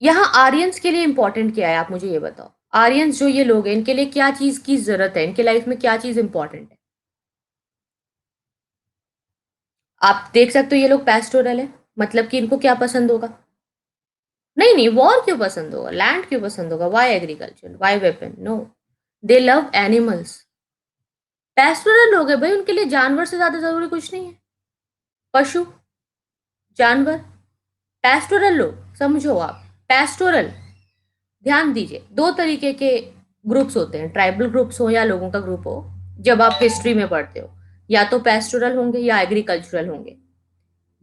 यहाँ आर्यंस के लिए इंपॉर्टेंट क्या है, आप मुझे ये बताओ। आर्यंस जो ये लोग हैं, इनके लिए क्या चीज की जरूरत है, इनके लाइफ में क्या चीज इंपॉर्टेंट है? आप देख सकते हो ये लोग पैस्टोरल है, मतलब कि इनको क्या पसंद होगा? नहीं नहीं, वॉर क्यों पसंद होगा, लैंड क्यों पसंद होगा, why agriculture, why weapon? No, they love animals. Pastoral लोग हैं भाई, उनके लिए जानवर से ज्यादा जरूरी कुछ नहीं है। पशु, जानवर, पैस्टोरल लोग, समझो आप। पैस्टोरल, ध्यान दीजिए, दो तरीके के ग्रुप्स होते हैं, ट्राइबल ग्रुप्स हो या लोगों का ग्रुप हो। जब आप हिस्ट्री में पढ़ते हो, या तो पैस्टोरल होंगे या एग्रीकल्चरल होंगे।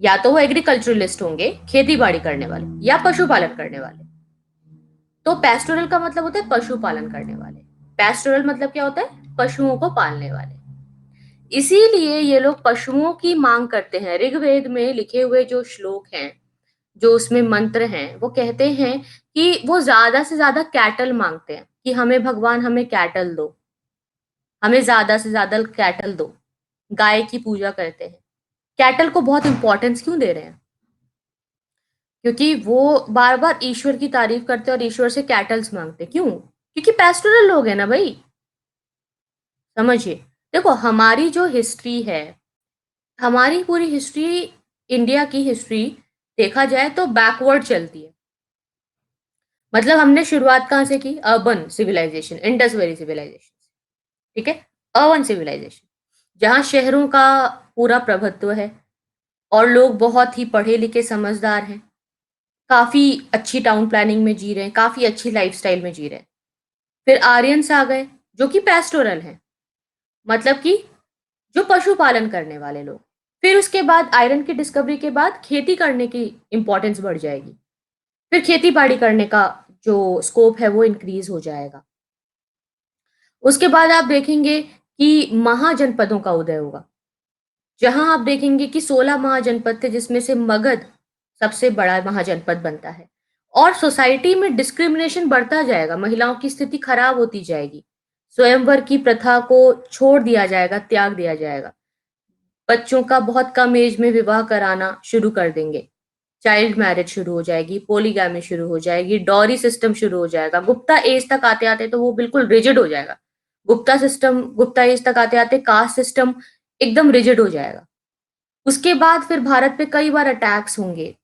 या तो वो एग्रीकल्चरलिस्ट होंगे, खेती बाड़ी करने वाले, या पशुपालन करने वाले। तो पैस्टोरल का मतलब होता है पशुपालन करने वाले। पैस्टोरल मतलब क्या होता है? पशुओं को पालने वाले। इसीलिए ये लोग पशुओं की मांग करते हैं। ऋग्वेद में लिखे हुए जो श्लोक हैं, जो उसमें मंत्र हैं, वो कहते हैं कि वो ज्यादा से ज्यादा कैटल मांगते हैं, कि हमें भगवान, हमें कैटल दो, हमें ज्यादा से ज्यादा कैटल दो। गाय की पूजा करते हैं। कैटल को बहुत इंपॉर्टेंस क्यों दे रहे हैं? क्योंकि वो बार बार ईश्वर की तारीफ करते हैं और ईश्वर से कैटल्स मांगते हैं। क्यों? क्योंकि पैस्टोरल लोग हैं ना भाई। समझिए, देखो, हमारी जो हिस्ट्री है, हमारी पूरी हिस्ट्री, इंडिया की हिस्ट्री देखा जाए तो बैकवर्ड चलती है। मतलब हमने शुरुआत कहाँ से की? Urban civilisation, Indus valley civilisation. ठीक है, अर्बन सिविलाइजेशन, जहाँ शहरों का पूरा प्रभुत्व है और लोग बहुत ही पढ़े लिखे समझदार हैं, काफी अच्छी टाउन प्लानिंग में जी रहे हैं, काफी अच्छी लाइफस्टाइल में जी रहे हैं। फिर आर्यंस आ गए, जो कि पैस्टोरल हैं, मतलब कि जो पशुपालन करने वाले लोग। फिर उसके बाद आयरन की डिस्कवरी के बाद खेती करने की इंपॉर्टेंस बढ़ जाएगी। फिर खेती बाड़ी करने का जो स्कोप है वो इंक्रीज हो जाएगा। उसके बाद आप देखेंगे कि महाजनपदों का उदय होगा, जहां आप देखेंगे कि 16 महाजनपद थे, जिसमें से मगध सबसे बड़ा महाजनपद बनता है। और सोसाइटी में डिस्क्रिमिनेशन बढ़ता जाएगा, महिलाओं की स्थिति खराब होती जाएगी, स्वयंवर की प्रथा को छोड़ दिया जाएगा, त्याग दिया जाएगा। बच्चों का बहुत कम एज में विवाह कराना शुरू कर देंगे, चाइल्ड मैरिज शुरू हो जाएगी, पोलीगैमी शुरू हो जाएगी, डॉरी सिस्टम शुरू हो जाएगा। गुप्ता एज तक आते आते तो वो बिल्कुल रिजिड हो जाएगा। गुप्ता एज तक आते आते कास्ट सिस्टम एकदम रिजिड हो जाएगा। उसके बाद फिर भारत पे कई बार अटैक्स होंगे,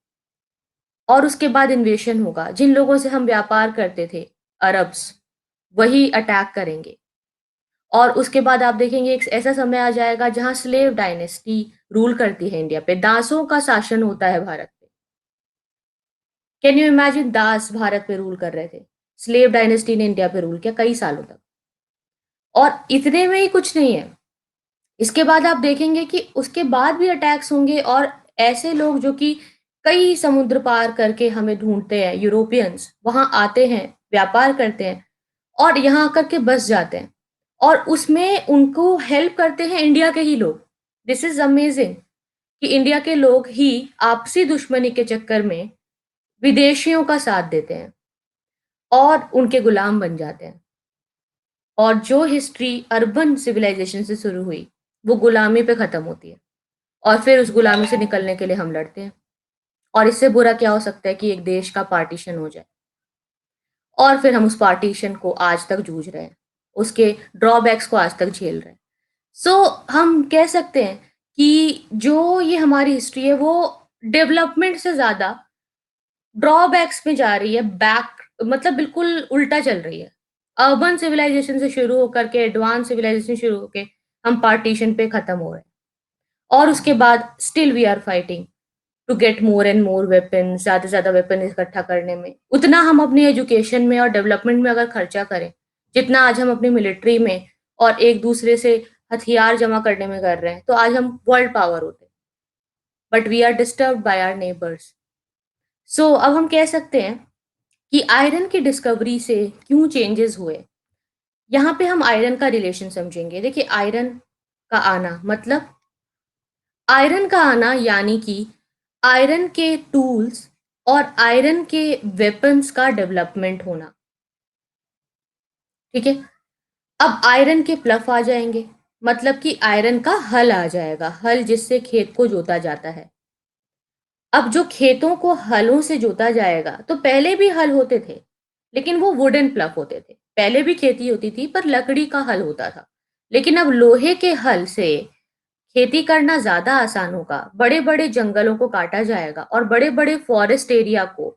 और उसके बाद इन्वेशन होगा। जिन लोगों से हम व्यापार करते थे, अरब्स, वही अटैक करेंगे। और उसके बाद आप देखेंगे एक ऐसा समय आ जाएगा जहां स्लेव डायनेस्टी रूल करती है इंडिया पे, दासों का शासन होता है भारत पे। कैन यू इमेजिन, दास भारत पे रूल कर रहे थे, स्लेव डायनेस्टी ने इंडिया पे रूल किया कई सालों तक। और इतने में ही कुछ नहीं है, इसके बाद आप देखेंगे कि उसके बाद भी अटैक्स होंगे, और ऐसे लोग जो कि कई समुद्र पार करके हमें ढूंढते हैं, यूरोपियंस वहां आते हैं, व्यापार करते हैं, और यहाँ आकर के बस जाते हैं, और उसमें उनको हेल्प करते हैं इंडिया के ही लोग। दिस इज अमेजिंग, कि इंडिया के लोग ही आपसी दुश्मनी के चक्कर में विदेशियों का साथ देते हैं और उनके गुलाम बन जाते हैं। और जो हिस्ट्री अर्बन सिविलाइजेशन से शुरू हुई, वो गुलामी पे खत्म होती है, और फिर उस गुलामी से निकलने के लिए हम लड़ते हैं। और इससे बुरा क्या हो सकता है कि एक देश का पार्टीशन हो जाए, और फिर हम उस पार्टीशन को आज तक जूझ रहे हैं, उसके ड्रॉबैक्स को आज तक झेल रहे हैं। सो हम कह सकते हैं कि जो ये हमारी हिस्ट्री है, वो डेवलपमेंट से ज़्यादा ड्रॉबैक्स में जा रही है, बैक, मतलब बिल्कुल उल्टा चल रही है। अर्बन सिविलाइजेशन से शुरू होकर के एडवांस सिविलाइजेशन शुरू होके हम पार्टीशन पे खत्म हो रहे हैं, और उसके बाद still we are fighting to get more and more weapon, ज़्यादा से ज़्यादा वेपन इकट्ठा करने में। उतना हम अपनी एजुकेशन में और डेवलपमेंट में अगर खर्चा करें, जितना आज हम अपनी मिलिट्री में और एक दूसरे से हथियार जमा करने में कर रहे हैं, तो आज हम वर्ल्ड पावर होते। But we are disturbed by our neighbours. अब हम कह सकते हैं कि आयरन की डिस्कवरी से क्यों चेंजेस हुए। यहाँ पे हम आयरन का रिलेशन समझेंगे। देखिए, आयरन का आना मतलब आयरन का आना यानी कि आयरन के टूल्स और आयरन के वेपन्स का डेवलपमेंट होना। ठीक है। अब आयरन के प्लफ आ जाएंगे, मतलब कि आयरन का हल आ जाएगा, हल जिससे खेत को जोता जाता है। अब जो खेतों को हलों से जोता जाएगा, तो पहले भी हल होते थे, लेकिन वो वुडन प्लग होते थे। पहले भी खेती होती थी, पर लकड़ी का हल होता था। लेकिन अब लोहे के हल से खेती करना ज्यादा आसान होगा। बड़े बड़े जंगलों को काटा जाएगा और बड़े बड़े फॉरेस्ट एरिया को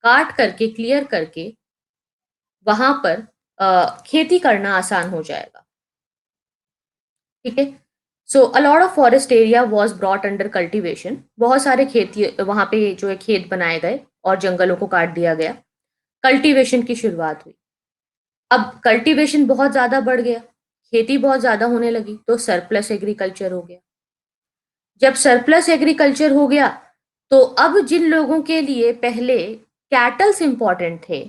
काट करके, क्लियर करके वहां पर खेती करना आसान हो जाएगा। ठीक है। So a lot of forest area was brought under cultivation. बहुत सारे खेती वहां पे जो है खेत बनाए गए और जंगलों को काट दिया गया। कल्टीवेशन की शुरुआत हुई। अब कल्टीवेशन बहुत ज्यादा बढ़ गया, खेती बहुत ज्यादा होने लगी, तो सरप्लस एग्रीकल्चर हो गया। जब सरप्लस एग्रीकल्चर हो गया, तो अब जिन लोगों के लिए पहले कैटल्स इंपॉर्टेंट थे,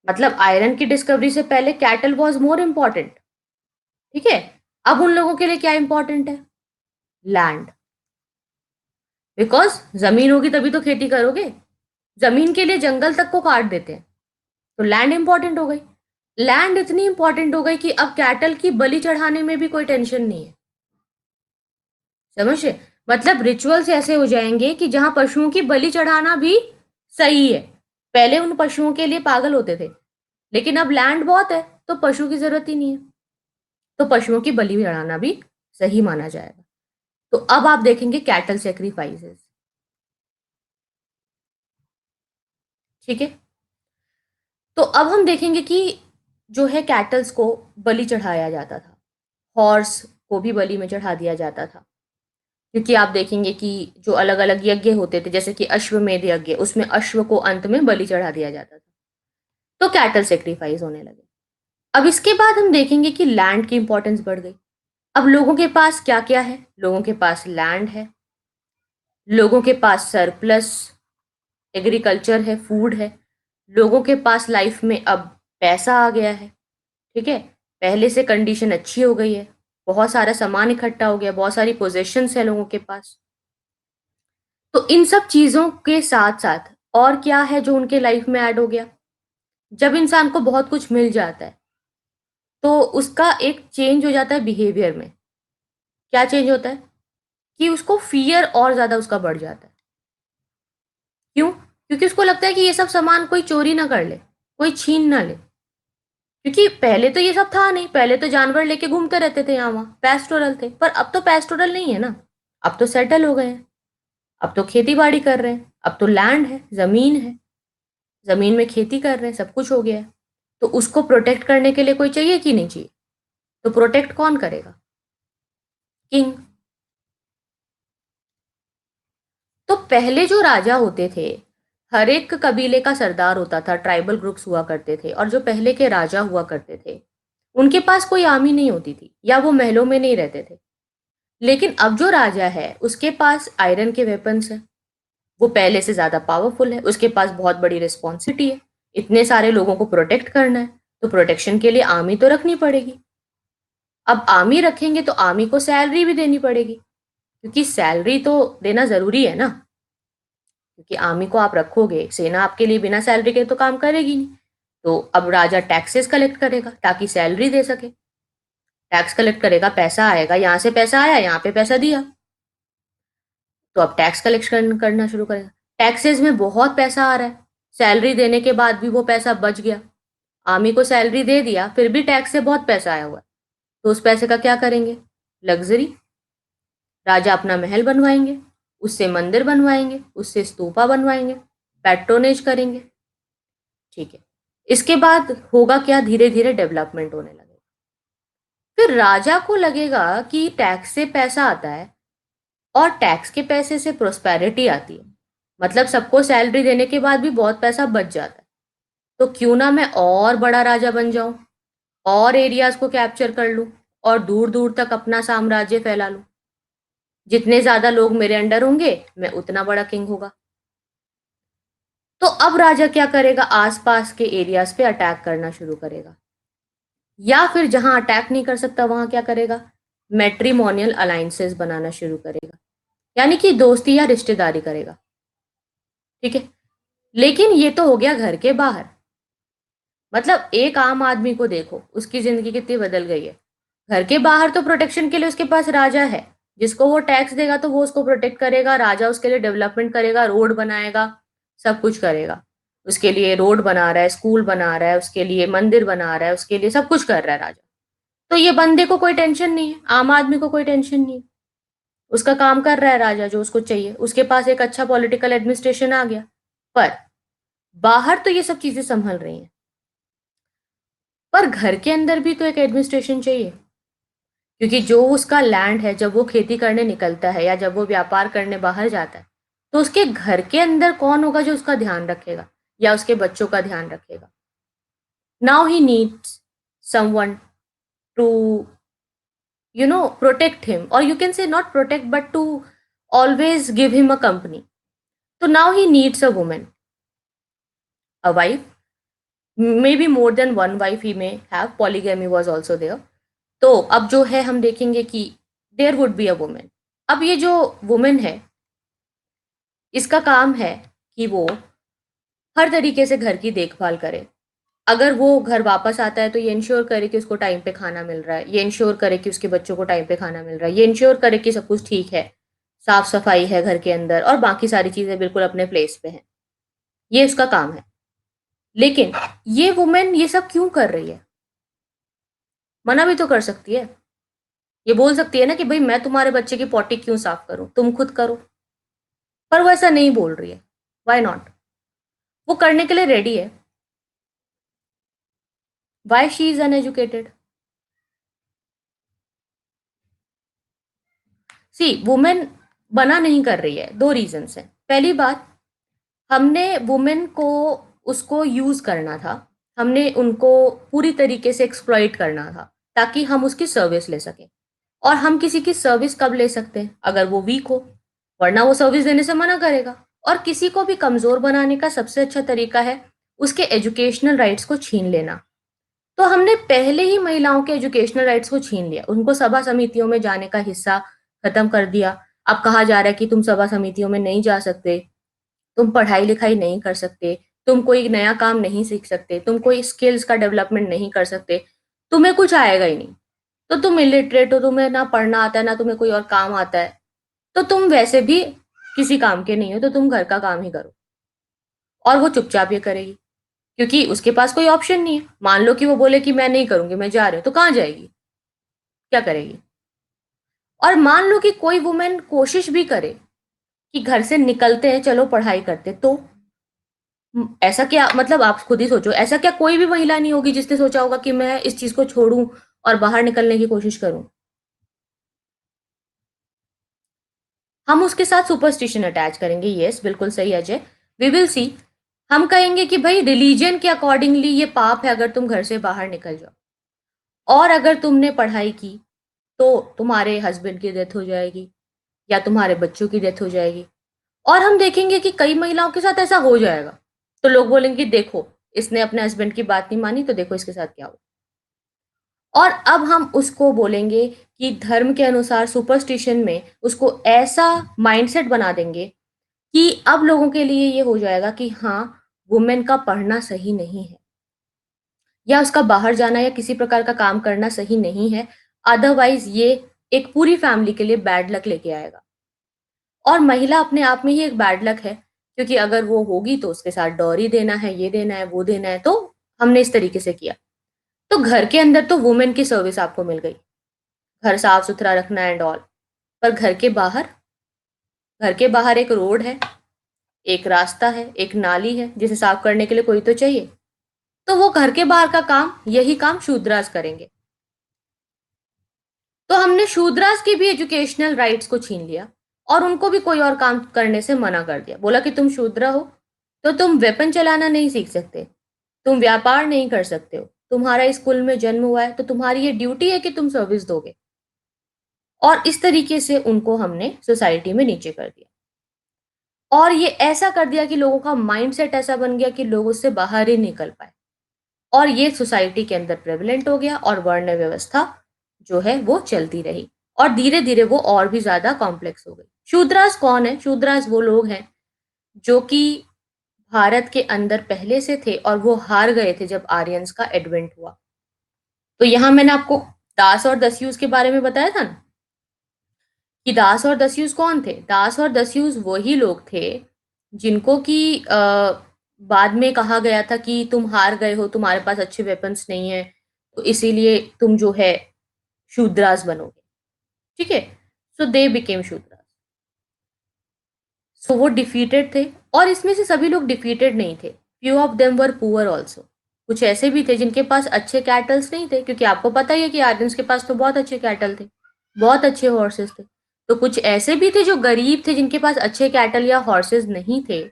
मतलब आयरन की डिस्कवरी से पहले कैटल वाज मोर इंपॉर्टेंट। ठीक है। अब उन लोगों के लिए क्या इंपॉर्टेंट है? लैंड। बिकॉज जमीन होगी तभी तो खेती करोगे। जमीन के लिए जंगल तक को काट देते हैं, तो लैंड इंपॉर्टेंट हो गई। लैंड इतनी इंपॉर्टेंट हो गई कि अब कैटल की बलि चढ़ाने में भी कोई टेंशन नहीं है। समझे? मतलब रिचुअल्स ऐसे हो जाएंगे कि जहां पशुओं की बलि चढ़ाना भी सही है। पहले उन पशुओं के लिए पागल होते थे, लेकिन अब लैंड बहुत है, तो पशु की जरूरत ही नहीं है, तो पशुओं की बलि चढ़ाना भी सही माना जाएगा। तो अब आप देखेंगे कैटल सेक्रीफाइसेस। ठीक है। तो अब हम देखेंगे कि जो है कैटल्स को बलि चढ़ाया जाता था। हॉर्स को भी बलि में चढ़ा दिया जाता था, क्योंकि आप देखेंगे कि जो अलग अलग यज्ञ होते थे, जैसे कि अश्वमेध यज्ञ, उसमें अश्व को अंत में बलि चढ़ा दिया जाता था। तो कैटल सेक्रीफाइस होने लगे। अब इसके बाद हम देखेंगे कि लैंड की इंपॉर्टेंस बढ़ गई। अब लोगों के पास क्या क्या है? लोगों के पास लैंड है, लोगों के पास सरप्लस एग्रीकल्चर है, फूड है, लोगों के पास लाइफ में अब पैसा आ गया है। ठीक है। पहले से कंडीशन अच्छी हो गई है, बहुत सारा सामान इकट्ठा हो गया, बहुत सारी पोजेशंस है लोगों के पास। तो इन सब चीजों के साथ साथ और क्या है जो उनके लाइफ में ऐड हो गया? जब इंसान को बहुत कुछ मिल जाता है, तो उसका एक चेंज हो जाता है बिहेवियर में। क्या चेंज होता है? कि उसको फियर और ज्यादा उसका बढ़ जाता है। क्यों? क्योंकि उसको लगता है कि ये सब सामान कोई चोरी ना कर ले, कोई छीन ना ले। क्योंकि पहले तो ये सब था नहीं, पहले तो जानवर लेके घूमते रहते थे, यहाँ वहाँ पेस्टोरल थे, पर अब तो पेस्टोरल नहीं है ना। अब तो सेटल हो गए हैं, अब तो खेती बाड़ी कर रहे हैं, अब तो लैंड है, जमीन है, जमीन में खेती कर रहे हैं, सब कुछ हो गया है। तो उसको प्रोटेक्ट करने के लिए कोई चाहिए कि नहीं चाहिए? तो प्रोटेक्ट कौन करेगा? किंग। तो पहले जो राजा होते थे, हर एक कबीले का सरदार होता था, ट्राइबल ग्रुप्स हुआ करते थे, और जो पहले के राजा हुआ करते थे, उनके पास कोई आर्मी नहीं होती थी, या वो महलों में नहीं रहते थे। लेकिन अब जो राजा है, उसके पास आयरन के वेपन्स हैं, वो पहले से ज्यादा पावरफुल है, उसके पास बहुत बड़ी रिस्पॉन्सिबिलिटी है, इतने सारे लोगों को प्रोटेक्ट करना है, तो प्रोटेक्शन के लिए आर्मी तो रखनी पड़ेगी। अब आर्मी रखेंगे तो आर्मी को सैलरी भी देनी पड़ेगी, क्योंकि सैलरी तो देना जरूरी है ना। क्योंकि आर्मी को आप रखोगे, सेना आपके लिए बिना सैलरी के तो काम करेगी नहीं। तो अब राजा टैक्सेस कलेक्ट करेगा ताकि सैलरी दे सके। टैक्स कलेक्ट करेगा, पैसा आएगा, यहाँ से पैसा आया, यहाँ पे पैसा दिया, तो अब टैक्स कलेक्शन करना शुरू करेगा। टैक्सेस में बहुत पैसा आ रहा है, सैलरी देने के बाद भी वो पैसा बच गया। आर्मी को सैलरी दे दिया, फिर भी टैक्स से बहुत पैसा आया हुआ है, तो उस पैसे का क्या करेंगे? लग्जरी। राजा अपना महल बनवाएंगे, उससे मंदिर बनवाएंगे, उससे स्तूपा बनवाएंगे, पैट्रोनेज करेंगे। ठीक है। इसके बाद होगा क्या? धीरे धीरे डेवलपमेंट होने लगेगा। फिर राजा को लगेगा कि टैक्स से पैसा आता है, और टैक्स के पैसे से प्रोस्पेरिटी आती है, मतलब सबको सैलरी देने के बाद भी बहुत पैसा बच जाता है। तो क्यों ना मैं और बड़ा राजा बन जाऊं, और एरियाज को कैप्चर कर लूं, और दूर दूर तक अपना साम्राज्य फैला लूं। जितने ज्यादा लोग मेरे अंडर होंगे, मैं उतना बड़ा किंग होगा। तो अब राजा क्या करेगा, आसपास के एरियाज पे अटैक करना शुरू करेगा, या फिर जहां अटैक नहीं कर सकता वहां क्या करेगा, मैट्रिमोनियल अलायंसेस बनाना शुरू करेगा, यानी कि दोस्ती या रिश्तेदारी करेगा। ठीक है, लेकिन ये तो हो गया घर के बाहर। मतलब एक आम आदमी को देखो, उसकी जिंदगी कितनी बदल गई है। घर के बाहर तो प्रोटेक्शन के लिए उसके पास राजा है, जिसको वो टैक्स देगा तो वो उसको प्रोटेक्ट करेगा, राजा उसके लिए डेवलपमेंट करेगा, रोड बनाएगा, सब कुछ करेगा। उसके लिए रोड बना रहा है, स्कूल बना रहा है, उसके लिए मंदिर बना रहा है, उसके लिए सब कुछ कर रहा है राजा। तो ये बंदे को कोई टेंशन नहीं है, आम आदमी को कोई टेंशन नहीं है। उसका काम कर रहा है राजा जो उसको चाहिए, उसके पास एक अच्छा पॉलिटिकल एडमिनिस्ट्रेशन आ गया। पर बाहर तो ये सब चीजें संभल रही हैं, पर घर के अंदर भी तो एक एडमिनिस्ट्रेशन चाहिए। क्योंकि जो उसका लैंड है, जब वो खेती करने निकलता है या जब वो व्यापार करने बाहर जाता है, तो उसके घर के अंदर कौन होगा जो उसका ध्यान रखेगा या उसके बच्चों का ध्यान रखेगा। Now he needs someone to protect him, or you can say not protect but to always give him a company. So now he needs a woman, a wife, maybe more than one wife he may have, polygamy was also there. तो अब जो है हम देखेंगे कि there would be a women. अब ये जो वुमेन है, इसका काम है कि वो हर तरीके से घर की देखभाल करे। अगर वो घर वापस आता है तो ये इंश्योर करे कि उसको टाइम पे खाना मिल रहा है, ये इंश्योर करे कि उसके बच्चों को टाइम पे खाना मिल रहा है, ये इंश्योर करे कि सब कुछ ठीक है, साफ सफाई है घर के अंदर और बाकी सारी चीजें बिल्कुल अपने प्लेस पे हैं। ये उसका काम है। लेकिन ये वुमेन ये सब क्यों कर रही है? मना भी तो कर सकती है। ये बोल सकती है ना कि भाई मैं तुम्हारे बच्चे की पॉटी क्यों साफ करूं, तुम खुद करो। पर वो ऐसा नहीं बोल रही है। Why not? वो करने के लिए रेडी है। Why she is uneducated? See, women बना नहीं कर रही है, दो रीजन है। पहली बात, हमने वुमेन को उसको यूज करना था, हमने उनको पूरी तरीके से एक्सप्लॉइट करना था ताकि हम उसकी सर्विस ले सकें। और हम किसी की सर्विस कब ले सकते हैं? अगर वो वीक हो, वरना वो सर्विस देने से मना करेगा। और किसी को भी कमजोर बनाने का सबसे अच्छा तरीका है उसके एजुकेशनल राइट्स को छीन लेना। तो हमने पहले ही महिलाओं के एजुकेशनल राइट्स को छीन लिया, उनको सभा समितियों में जाने का हिस्सा खत्म कर दिया। अब कहा जा रहा है कि तुम सभा समितियों में नहीं जा सकते, तुम पढ़ाई लिखाई नहीं कर सकते, तुम कोई नया काम नहीं सीख सकते, तुम कोई स्किल्स का डेवलपमेंट नहीं कर सकते, तुम्हें कुछ आएगा ही नहीं। तो तुम इलिटरेट हो, तुम्हें ना पढ़ना आता है ना तुम्हें कोई और काम आता है, तो तुम वैसे भी किसी काम के नहीं हो, तो तुम घर का काम ही करो। और वो चुपचाप ये करेगी क्योंकि उसके पास कोई ऑप्शन नहीं है। मान लो कि वो बोले कि मैं नहीं करूंगी, मैं जा रही हूँ, तो कहाँ जाएगी, क्या करेगी? और मान लो कि कोई वुमेन कोशिश भी करे कि घर से निकलते हैं चलो पढ़ाई करते, तो ऐसा क्या, मतलब आप खुद ही सोचो, ऐसा क्या कोई भी महिला नहीं होगी जिसने सोचा होगा कि मैं इस चीज को छोड़ूं और बाहर निकलने की कोशिश करूं? हम उसके साथ सुपरस्टिशन अटैच करेंगे, यस बिल्कुल सही अजय, वी विल सी। हम कहेंगे कि भाई रिलीजन के अकॉर्डिंगली ये पाप है अगर तुम घर से बाहर निकल जाओ, और अगर तुमने पढ़ाई की तो तुम्हारे हस्बैंड की डेथ हो जाएगी या तुम्हारे बच्चों की डेथ हो जाएगी। और हम देखेंगे कि कई महिलाओं के साथ ऐसा हो जाएगा, तो लोग बोलेंगे देखो इसने अपने हस्बैंड की बात नहीं मानी, तो देखो इसके साथ क्या हो। और अब हम उसको बोलेंगे कि धर्म के अनुसार सुपरस्टिशन में उसको ऐसा माइंडसेट बना देंगे कि अब लोगों के लिए ये हो जाएगा कि हाँ, वुमेन का पढ़ना सही नहीं है या उसका बाहर जाना या किसी प्रकार का काम करना सही नहीं है। अदरवाइज ये एक पूरी फैमिली के लिए बैड लक लेके आएगा। और महिला अपने आप में ही एक बैड लक है, क्योंकि अगर वो होगी तो उसके साथ डॉरी देना है, ये देना है, वो देना है। तो हमने इस तरीके से किया। तो घर के अंदर तो वुमेन की सर्विस आपको मिल गई, घर साफ सुथरा रखना एंड ऑल। पर घर के बाहर एक रोड है, एक रास्ता है, एक नाली है जिसे साफ करने के लिए कोई तो चाहिए। तो वो घर के बाहर का काम, यही काम शूद्रास करेंगे। तो हमने शूद्रास की भी एजुकेशनल राइट्स को छीन लिया और उनको भी कोई और काम करने से मना कर दिया। बोला कि तुम शूद्र हो तो तुम वेपन चलाना नहीं सीख सकते, तुम व्यापार नहीं कर सकते हो, तुम्हारा स्कूल में जन्म हुआ है तो तुम्हारी ये ड्यूटी है कि तुम सर्विस दोगे। और इस तरीके से उनको हमने सोसाइटी में नीचे कर दिया। और ये ऐसा कर दिया कि लोगों का माइंडसेट ऐसा बन गया कि लोग उससे बाहर ही निकल पाए और ये सोसाइटी के अंदर प्रेवलेंट हो गया और वर्ण व्यवस्था जो है वो चलती रही और धीरे-धीरे वो और भी ज़्यादा कॉम्प्लेक्स हो गई। शूद्रास कौन है? शूद्रास वो लोग हैं जो कि भारत के अंदर पहले से थे और वो हार गए थे जब आर्यंस का एडवेंट हुआ। तो यहाँ मैंने आपको दास और दस्युज के बारे में बताया था ना कि दास और दस्युज कौन थे? दास और दस्युज वही लोग थे जिनको कि बाद में कहा गया था कि तुम हार गए हो, तुम्हारे पास अच्छे वेपन्स नहीं है, तो इसीलिए तुम जो है शूद्रास बनोगे, ठीक है? सो दे बिकेम शूद्रास। सो वो डिफीटेड थे और इसमें से सभी लोग डिफीटेड नहीं थे। Few of them were poor also. कुछ ऐसे भी थे जिनके पास अच्छे कैटल्स नहीं थे क्योंकि आपको पता ही है कि आर्यंस के पास तो बहुत अच्छे कैटल थे, बहुत अच्छे हॉर्सेस थे। तो कुछ ऐसे भी थे जो गरीब थे जिनके पास अच्छे कैटल या हॉर्सेस नहीं थे,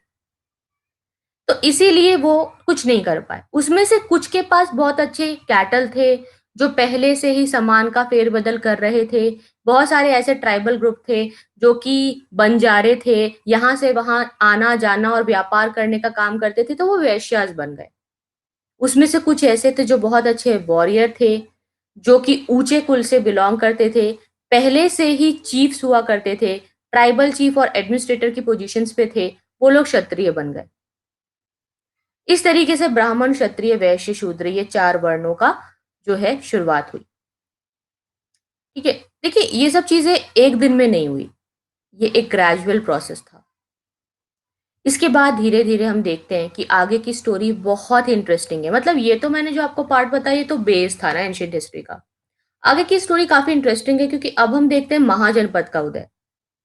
तो इसीलिए वो कुछ नहीं कर पाए। उसमें से कुछ के पास बहुत अच्छे कैटल थे, जो पहले से ही सामान का फेर-बदल कर रहे थे। बहुत सारे ऐसे ट्राइबल ग्रुप थे, जो कि बंजारे थे, यहाँ से वहाँ आना-जाना और व्यापार करने का काम करते थे, तो वो वेश्यास बन गए। उसमें से कुछ ऐसे थे जो बहुत अच्छे वॉरियर थे, जो कि ऊँचे कुल से बिलॉन्ग करते थे, पहले से ही चीफ्स हुआ करते थे, ट्राइबल चीफ और एडमिनिस्ट्रेटर की पोज़ीशंस पे थे, वो लोग क्षत्रिय बन गए। इस तरीके से ब्राह्मण, क्षत्रिय, वैश्य, शूद्र ये 4 वर्णों का जो है शुरुआत हुई। ठीक है? देखिए ये सब चीज़ें एक दिन में नहीं हुई, ये एक ग्रेजुअल प्रोसेस था। इसके बाद धीरे-धीरे हम देखते हैं कि आगे की स्टोरी बहुत ही इंटरेस्टिंग है। मतलब ये तो मैंने जो आपको पार्ट बताया ये तो बेस था ना एंशिएंट हिस्ट्री का। आगे की स्टोरी काफ़ी इंटरेस्टिंग है क्योंकि अब हम देखते हैं महाजनपद का उदय